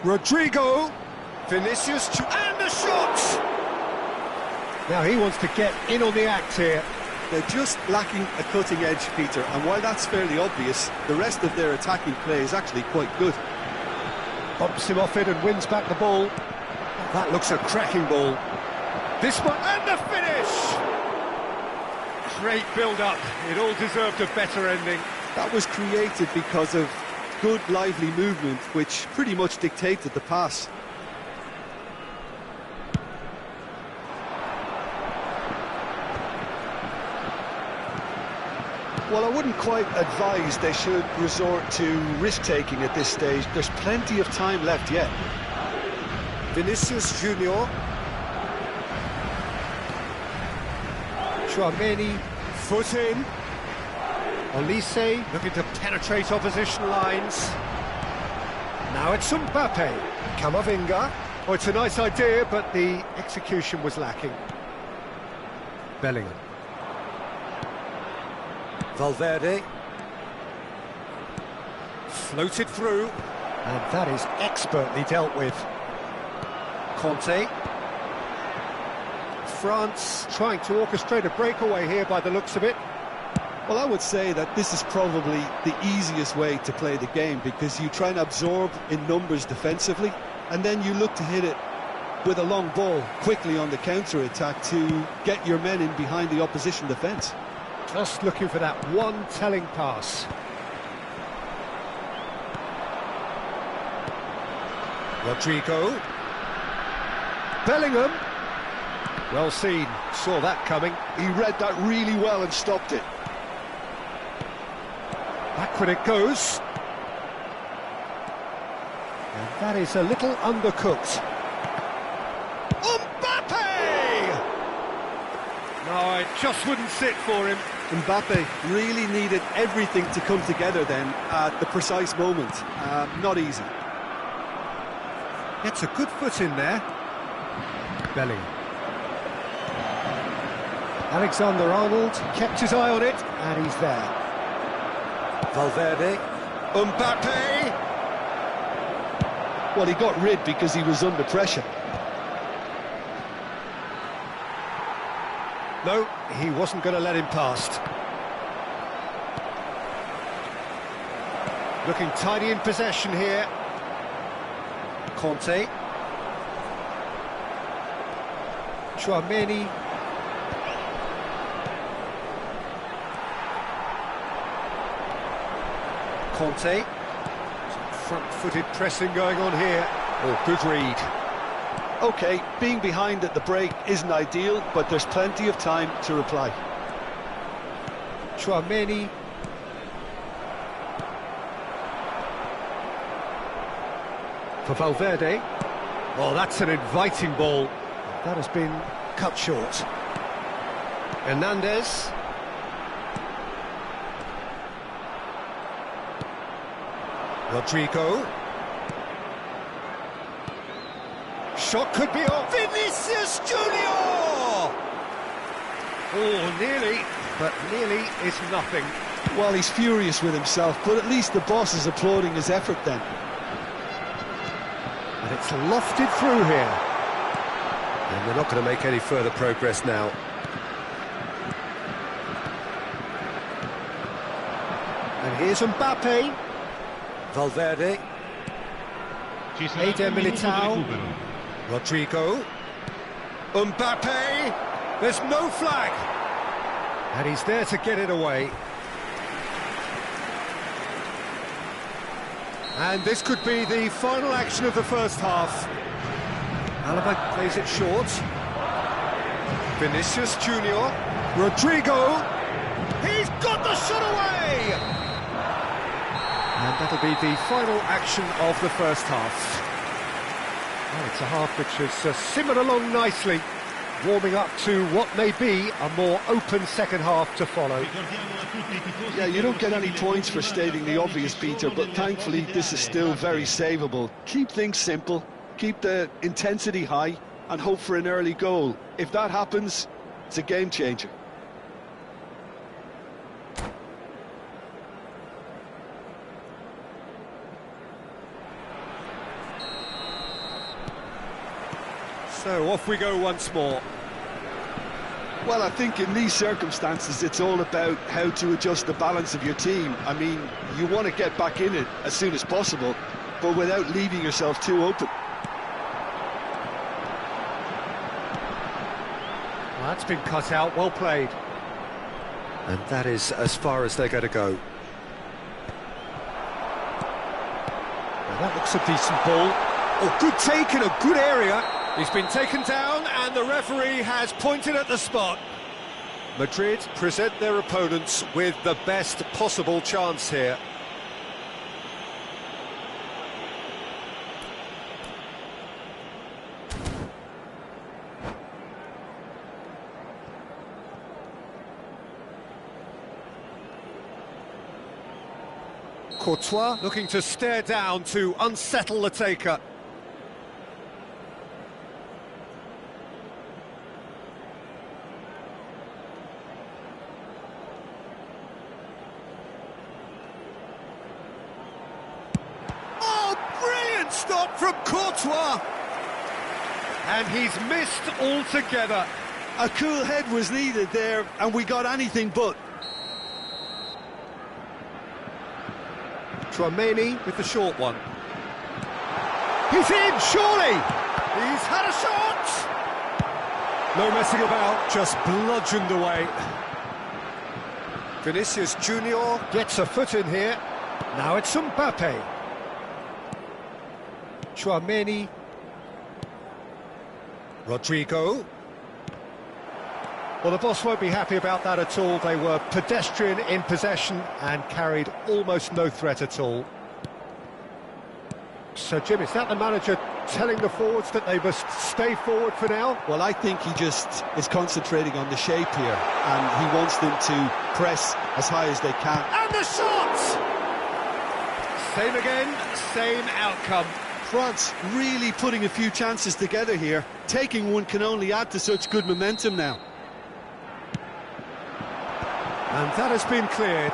Rodrigo, Vinicius, and the shot! Now he wants to get in on the act here. They're just lacking a cutting edge, Peter, and while that's fairly obvious, the rest of their attacking play is actually quite good. Bumps him off it and wins back the ball. That looks a cracking ball. This one, and the finish! Great build-up. It all deserved a better ending. That was created because of good, lively movement, which pretty much dictated the pass. Well, I wouldn't quite advise they should resort to risk-taking at this stage. There's plenty of time left yet. Vinicius Junior. Chouameni, foot in. Olise looking to penetrate opposition lines. Now it's Mbappe. Camavinga. Oh, it's a nice idea, but the execution was lacking. Bellingham. Valverde. Floated through. And that is expertly dealt with. Conte. France trying to orchestrate a breakaway here by the looks of it. Well, I would say that this is probably the easiest way to play the game, because you try and absorb in numbers defensively, and then you look to hit it with a long ball quickly on the counter-attack to get your men in behind the opposition defence. Just looking for that one telling pass. Rodrigo. Bellingham. Well seen, saw that coming. He read that really well and stopped it. Backward it goes. And that is a little undercooked. Mbappe! No, it just wouldn't sit for him. Mbappe really needed everything to come together then at the precise moment. Not easy. Gets a good foot in there. Bellingham. Alexander-Arnold kept his eye on it, and he's there. Valverde. Mbappe! Well, he got rid because he was under pressure. No, he wasn't going to let him past. Looking tidy in possession here. Conte. Chouameni. Conte. Some front-footed pressing going on here. Oh, good read. OK, being behind at the break isn't ideal, but there's plenty of time to reply. Chouameni. For Valverde. Oh, that's an inviting ball. That has been cut short. Hernandez. Rodrigo. Shot could be off. Vinicius Junior! Oh, nearly, but nearly is nothing. Well, he's furious with himself, but at least the boss is applauding his effort then. And it's lofted through here. And they're not going to make any further progress now. And here's Mbappe. Valverde. Eder Militao. Rodrigo. Mbappe. There's no flag. And he's there to get it away. And this could be the final action of the first half. Alaba plays it short. Vinicius Junior. Rodrigo. He's got the shot away! And that'll be the final action of the first half. Well, it's a half which has simmered along nicely, warming up to what may be a more open second half to follow. Yeah, you don't get any points for stating the obvious, Peter, but thankfully this is still very savable. Keep things simple, keep the intensity high, and hope for an early goal. If that happens, it's a game changer. So off we go once more. Well, I think in these circumstances it's all about how to adjust the balance of your team. I mean, you want to get back in it as soon as possible, but without leaving yourself too open. Well, that's been cut out, well played. And that is as far as they're going to go. Well, that looks a decent ball. Oh, good take in a good area. He's been taken down and the referee has pointed at the spot. Madrid present their opponents with the best possible chance here. Courtois looking to stare down to unsettle the taker. Stop from Courtois, and he's missed altogether. A cool head was needed there, and we got anything but. Tchouaméni with the short one. He's in, surely! He's had a shot! No messing about, just bludgeoned away. Vinicius Junior gets a foot in here. Now it's Mbappe. Tchouaméni. Rodrigo. Well, the boss won't be happy about that at all. They were pedestrian in possession and carried almost no threat at all. So, Jim, is that the manager telling the forwards that they must stay forward for now? Well, I think he just is concentrating on the shape here, and he wants them to press as high as they can. And the shot! Same again, same outcome. France really putting a few chances together here. Taking one can only add to such good momentum now. And that has been cleared.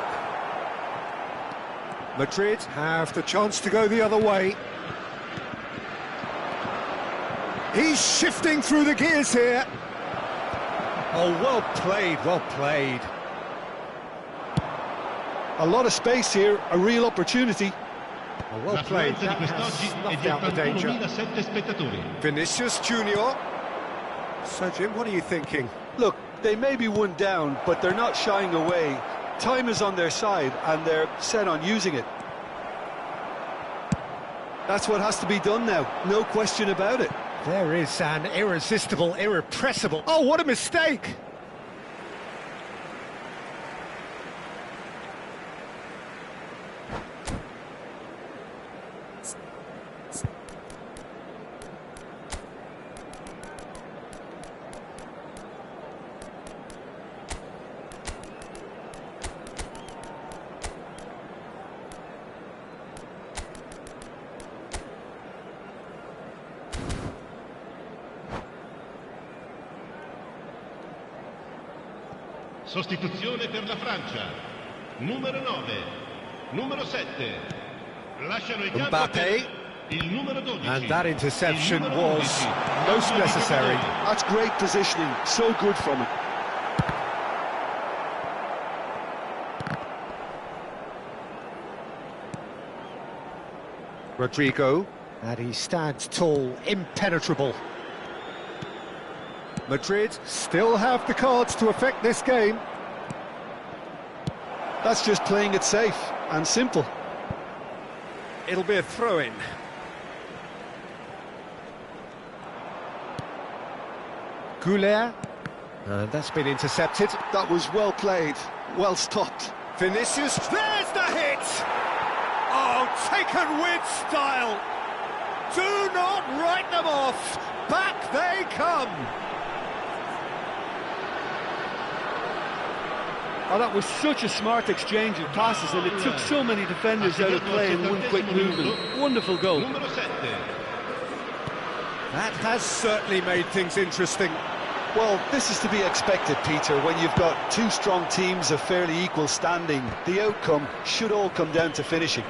Madrid have the chance to go the other way. He's shifting through the gears here. Oh, well played, well played. A lot of space here, a real opportunity. Oh, well played, that has snuffed out the danger. Vinicius Junior. So, Jim, what are you thinking? Look, they may be one down, but they're not shying away. Time is on their side, and they're set on using it. That's what has to be done now, no question about it. There is an irresistible, irrepressible... Oh, what a mistake! Sostituzione per la Francia. Numero 9, numero 7. Lasciano il campo Mbappe. il numero 12. And that interception Il numero was 11. most necessary. That's great positioning, so good from him. Rodrigo, and he stands tall, impenetrable. Madrid still have the cards to affect this game. That's just playing it safe and simple. It'll be a throw-in. Goulet, and that's been intercepted. That was well played, well stopped. Vinicius, there's the hit! Oh, taken with style. Do not write them off. Back they come. Oh, that was such a smart exchange of passes, and it took so many defenders out of play in one quick movement. Wonderful goal. Numero 7. That has certainly made things interesting. Well, this is to be expected, Peter, when you've got two strong teams of fairly equal standing. The outcome should all come down to finishing.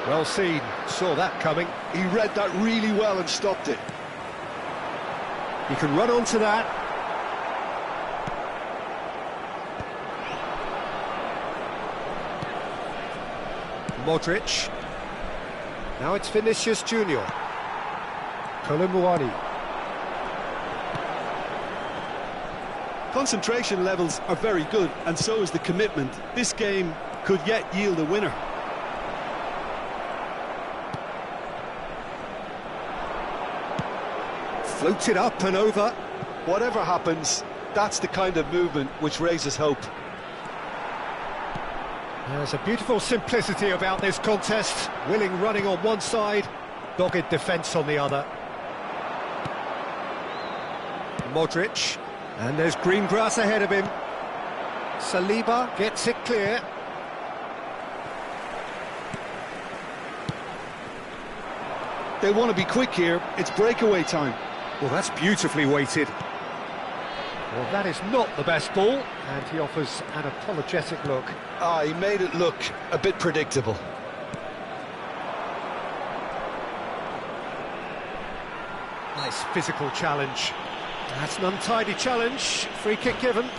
Well seen, saw that coming. He read that really well and stopped it. He can run onto that. Modric. Now it's Vinicius Junior. Kolumuani. Concentration levels are very good, and so is the commitment. This game could yet yield a winner. Floated up and over. Whatever happens, that's the kind of movement which raises hope. There's a beautiful simplicity about this contest. Willing running on one side, dogged defence on the other. Modric, and there's green grass ahead of him. Saliba gets it clear. They want to be quick here, it's breakaway time. Well, that's beautifully weighted. Well, that is not the best ball, and he offers an apologetic look. Ah, he made it look a bit predictable. Nice physical challenge. That's an untidy challenge. Free kick given.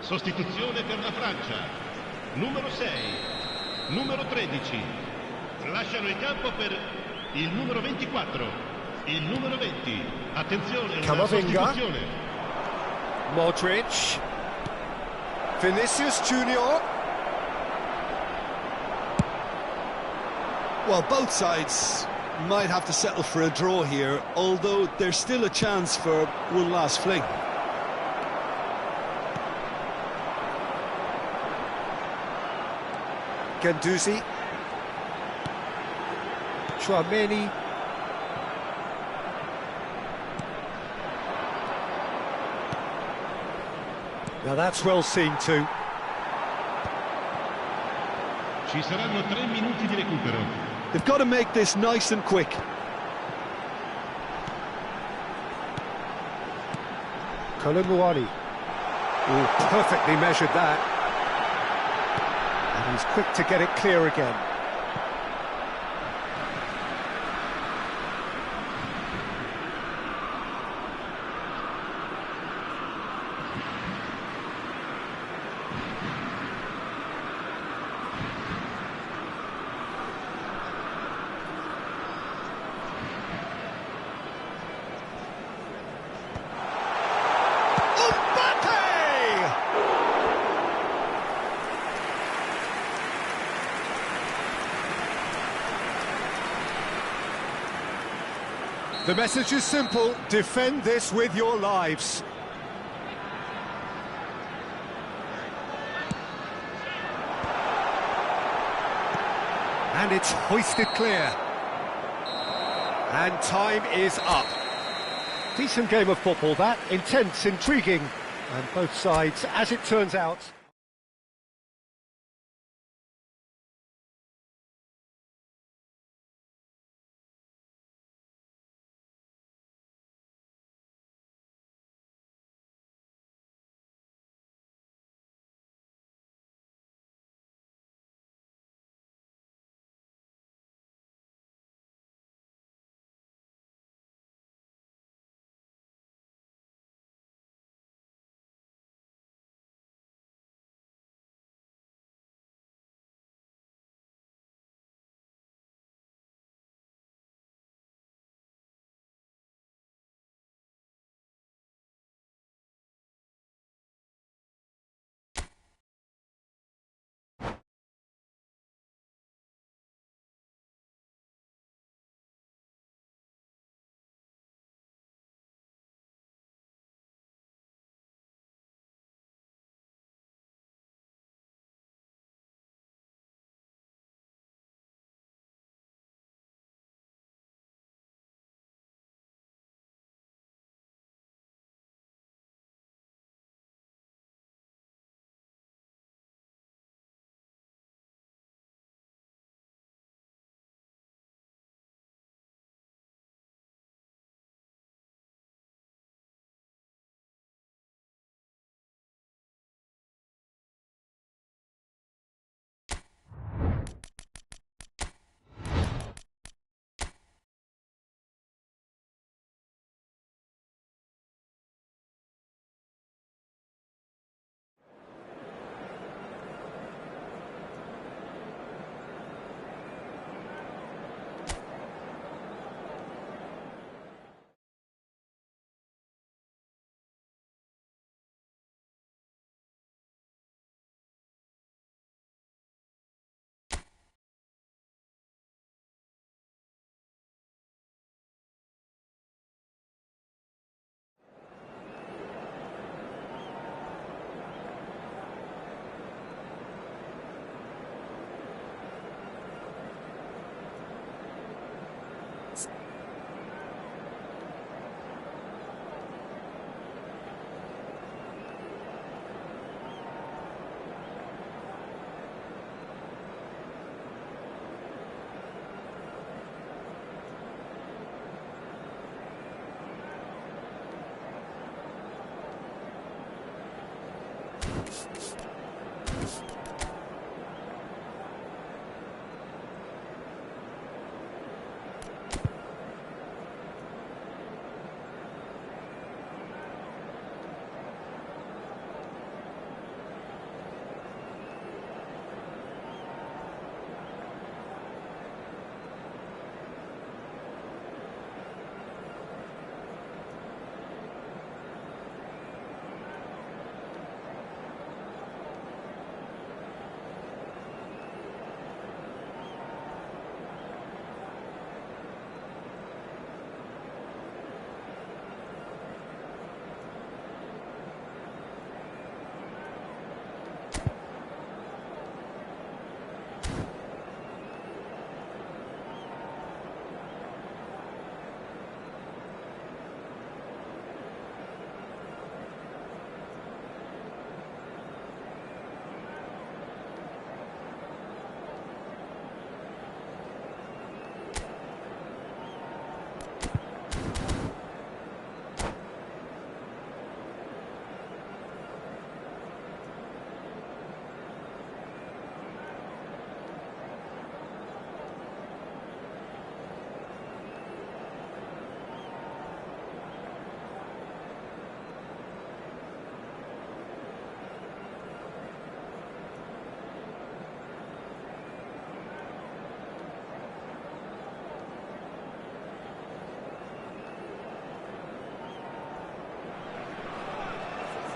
Sostituzione per la Francia. Numero 6, numero 13. Lasciano il campo per il numero 24, il numero 20. Attenzione, una Camavinga. sostituzione. Modric. Vinicius Junior. Well, both sides might have to settle for a draw here, although there's still a chance for one last fling. Ganduzi. Chouameni. Now that's well seen too. Ci saranno 3 minuti di recupero. They've got to make this nice and quick. Kolumuani. Oh, perfectly measured that. And he's quick to get it clear again. The message is simple: defend this with your lives. And it's hoisted clear. And time is up. Decent game of football, that. Intense, intriguing. And both sides, as it turns out...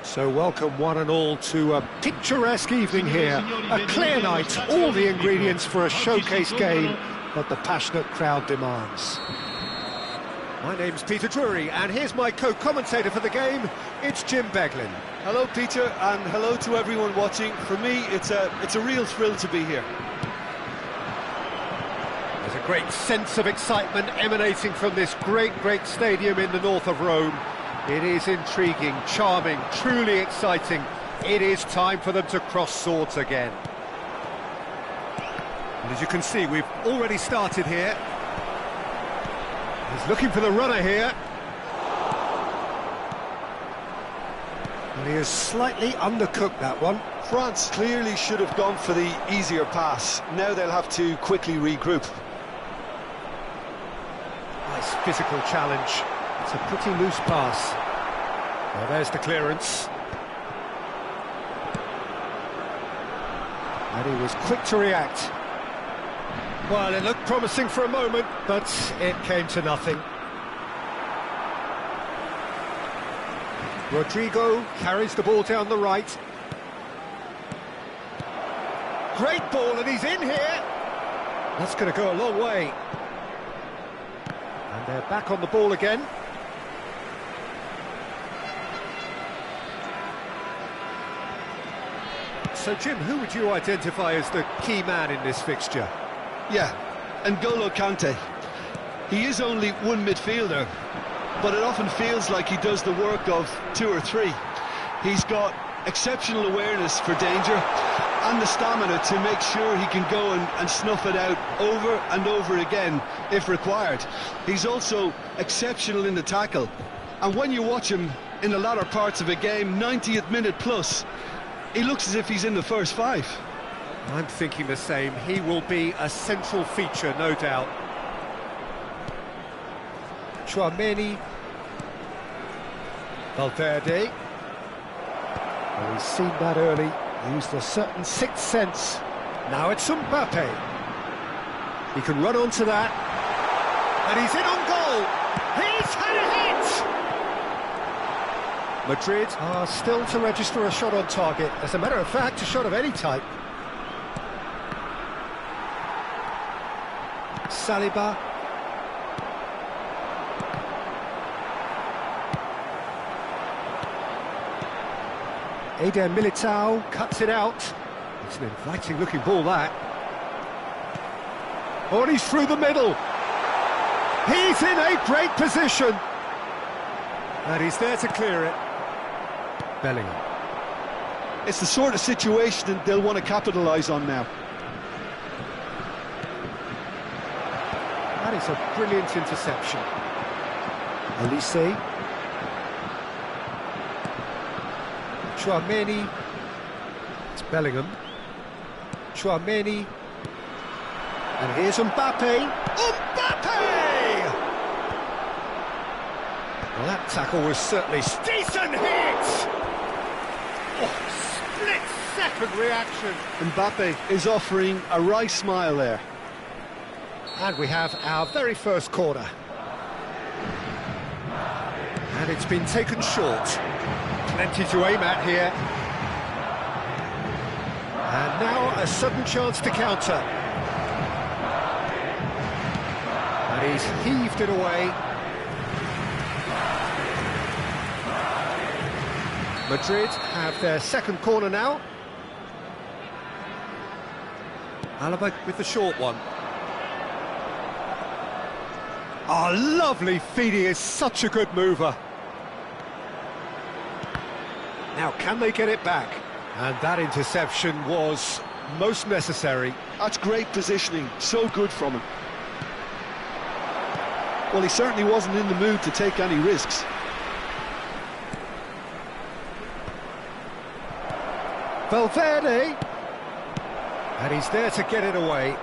So welcome one and all to a picturesque evening here, a clear night, all the ingredients for a showcase game that the passionate crowd demands. My name's Peter Drury, and here's my co-commentator for the game, it's Jim Beglin. Hello Peter, and hello to everyone watching. For me, it's a real thrill to be here. There's a great sense of excitement emanating from this great stadium in the north of Rome. It is intriguing, charming, truly exciting. It is time for them to cross swords again. And as you can see, we've already started here. He's looking for the runner here. And he has slightly undercooked that one. France clearly should have gone for the easier pass. Now they'll have to quickly regroup. Nice physical challenge. It's a pretty loose pass. Well, there's the clearance. And he was quick to react. Well, it looked promising for a moment, but it came to nothing. Rodrigo carries the ball down the right. Great ball, and he's in here. That's going to go a long way. And they're back on the ball again. So, Jim, who would you identify as the key man in this fixture? Yeah, N'Golo Kante. He is only one midfielder, but it often feels like he does the work of two or three. He's got exceptional awareness for danger and the stamina to make sure he can go and snuff it out over and over again if required. He's also exceptional in the tackle, and when you watch him in the latter parts of a game, 90th minute plus, he looks as if he's in the first five. I'm thinking the same. He will be a central feature, no doubt. Chouameni. Valverde. Well, he's seen that early. Used a certain sixth sense. Now it's Mbappe. He can run onto that. And he's in on goal. He's had a hit! Madrid are still to register a shot on target. As a matter of fact, a shot of any type. Saliba. Eder Militao cuts it out. It's an inviting looking ball, that. Oh, and he's through the middle. He's in a great position. And he's there to clear it. Bellingham. It's the sort of situation that they'll want to capitalise on now. That is a brilliant interception. Elise. Chouameni. It's Bellingham. Chouameni. And here's Mbappe. Mbappe! Well, that tackle was certainly decent hit! Oh, split-second reaction. Mbappe is offering a wry smile there. And we have our very first corner. And it's been taken short. Plenty to aim at here. And now a sudden chance to counter. And he's heaved it away. Madrid have their second corner now. Alaba with the short one. Oh, lovely feed. He is such a good mover. Now, can they get it back? And that interception was most necessary. That's great positioning, so good from him. Well, he certainly wasn't in the mood to take any risks. Valverde. And he's there to get it away.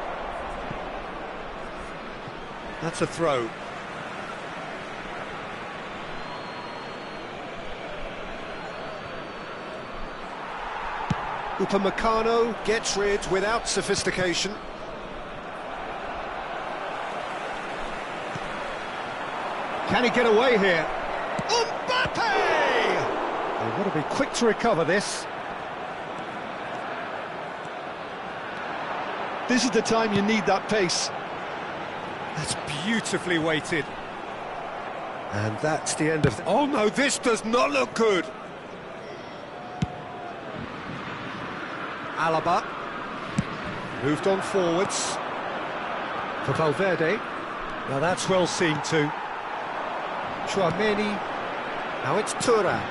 That's a throw. Upamecano gets rid without sophistication. Can he get away here? Mbappe! They've got to be quick to recover this. This is the time you need that pace. That's beautifully weighted. And that's the end of... Oh no, this does not look good! Alaba moved on forwards. For Valverde. Now that's well seen too. Chouameni. Now it's Thuram.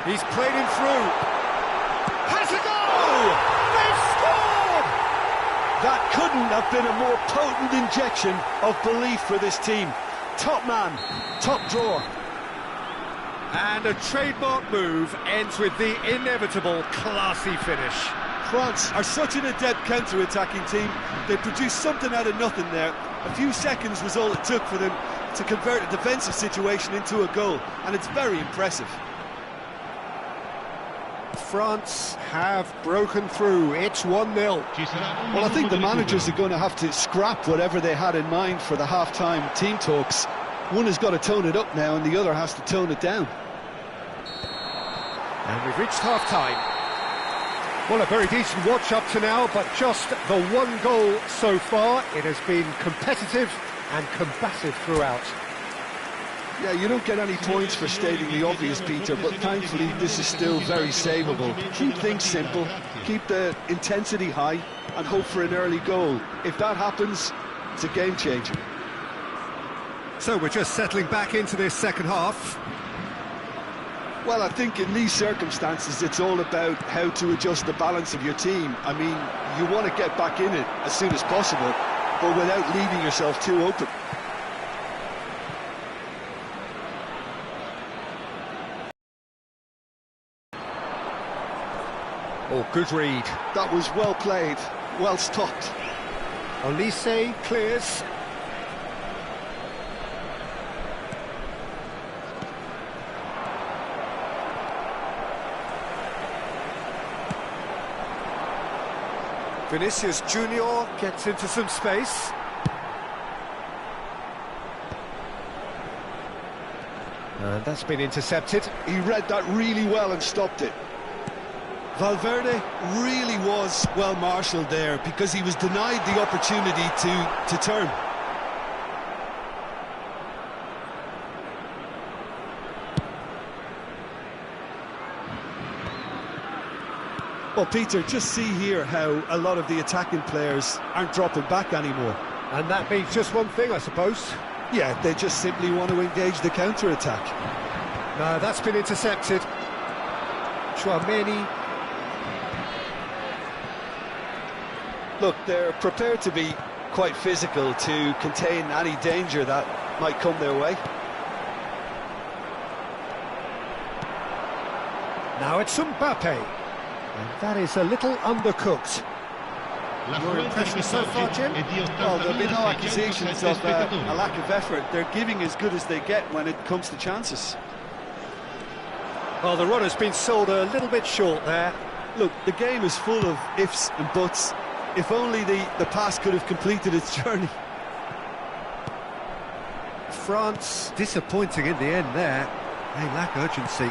He's played him through. Has a goal! They've scored! That couldn't have been a more potent injection of belief for this team. Top man, top drawer. And a trademark move ends with the inevitable classy finish. France are such an adept counter-attacking team. They produced something out of nothing there. A few seconds was all it took for them to convert a defensive situation into a goal, and it's very impressive. France have broken through. It's 1-0. Well, I think the managers are going to have to scrap whatever they had in mind for the half-time team talks. One has got to tone it up now, and the other has to tone it down. And we've reached half-time. Well, a very decent watch up to now, but just the one goal so far. It has been competitive and combative throughout. Yeah, you don't get any points for stating the obvious, Peter, but thankfully this is still very savable. Keep things simple, keep the intensity high, and hope for an early goal. If that happens, it's a game changer. So we're just settling back into this second half. Well, I think in these circumstances it's all about how to adjust the balance of your team. I mean, you want to get back in it as soon as possible, but without leaving yourself too open. Oh, good read. That was well played, well stopped. Olise clears. Vinicius Junior gets into some space. And that's been intercepted. He read that really well and stopped it. Valverde really was well marshalled there because he was denied the opportunity to turn. Well, Peter, just see here how a lot of the attacking players aren't dropping back anymore. And that means just one thing, I suppose. Yeah, they just simply want to engage the counter-attack. No, that's been intercepted. Chouameni. Look, they're prepared to be quite physical to contain any danger that might come their way. Now it's Mbappe. And that is a little undercooked. Your impression so far, Jim? Well, there'll be no accusations of a lack of effort. They're giving as good as they get when it comes to chances. Well, the run has been sold a little bit short there. Look, the game is full of ifs and buts. If only the pass could have completed its journey. France disappointing in the end there. They lack urgency.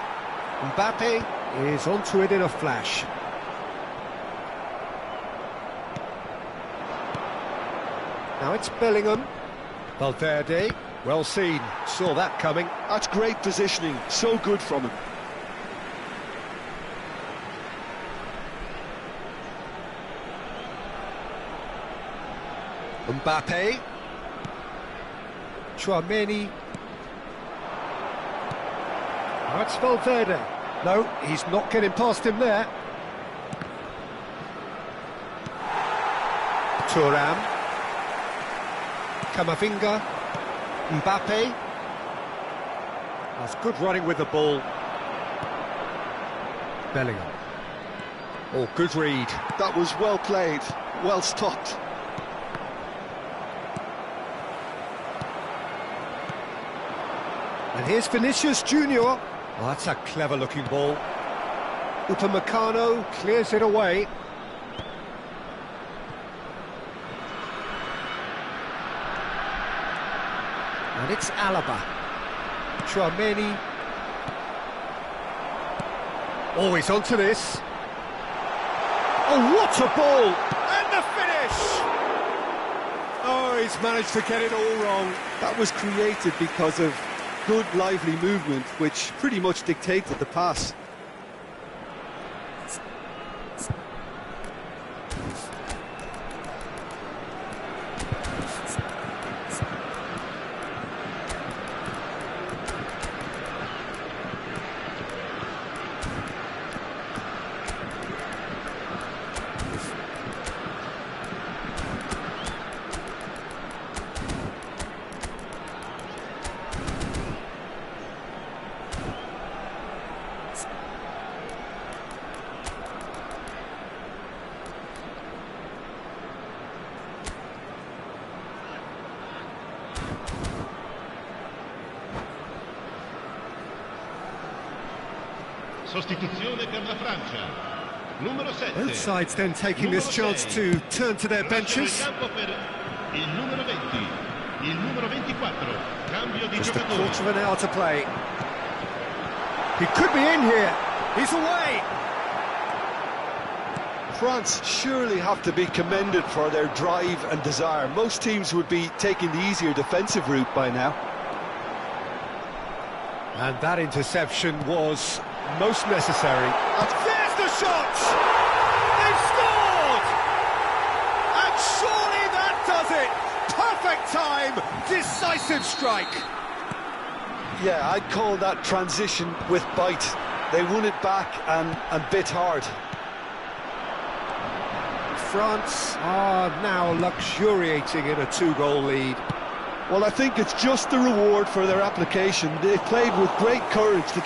Mbappe is onto it in a flash. Now it's Bellingham. Valverde, well seen, saw that coming. That's great positioning, so good from him. Mbappe. Chouameni. Now it's Valverde. No, he's not getting past him there. Thuram. Camavinga. Mbappe. That's good running with the ball. Bellingham. Oh, good read. That was well played, well stopped. And here's Vinicius Junior. Oh, that's a clever-looking ball. Upamecano clears it away. And it's Alaba. Chouameni. Oh, he's onto this. Oh, what a ball! And the finish! Oh, he's managed to get it all wrong. That was created because of good, lively movement, which pretty much dictated the pass. Sostituzione per la Francia. Numero 7. Both sides then taking this chance to turn to their benches. Lasciano il campo per il numero 20, il numero 24. Cambio di Just a giocatore. quarter of an hour to play. He could be in here. He's away. France surely have to be commended for their drive and desire. Most teams would be taking the easier defensive route by now. And that interception was most necessary. And there's the shot! They've scored! And surely that does it! Perfect time, decisive strike. Yeah, I'd call that transition with bite. They won it back and bit hard. France are now luxuriating in a two-goal lead. Well, I think it's just the reward for their application. They played with great courage to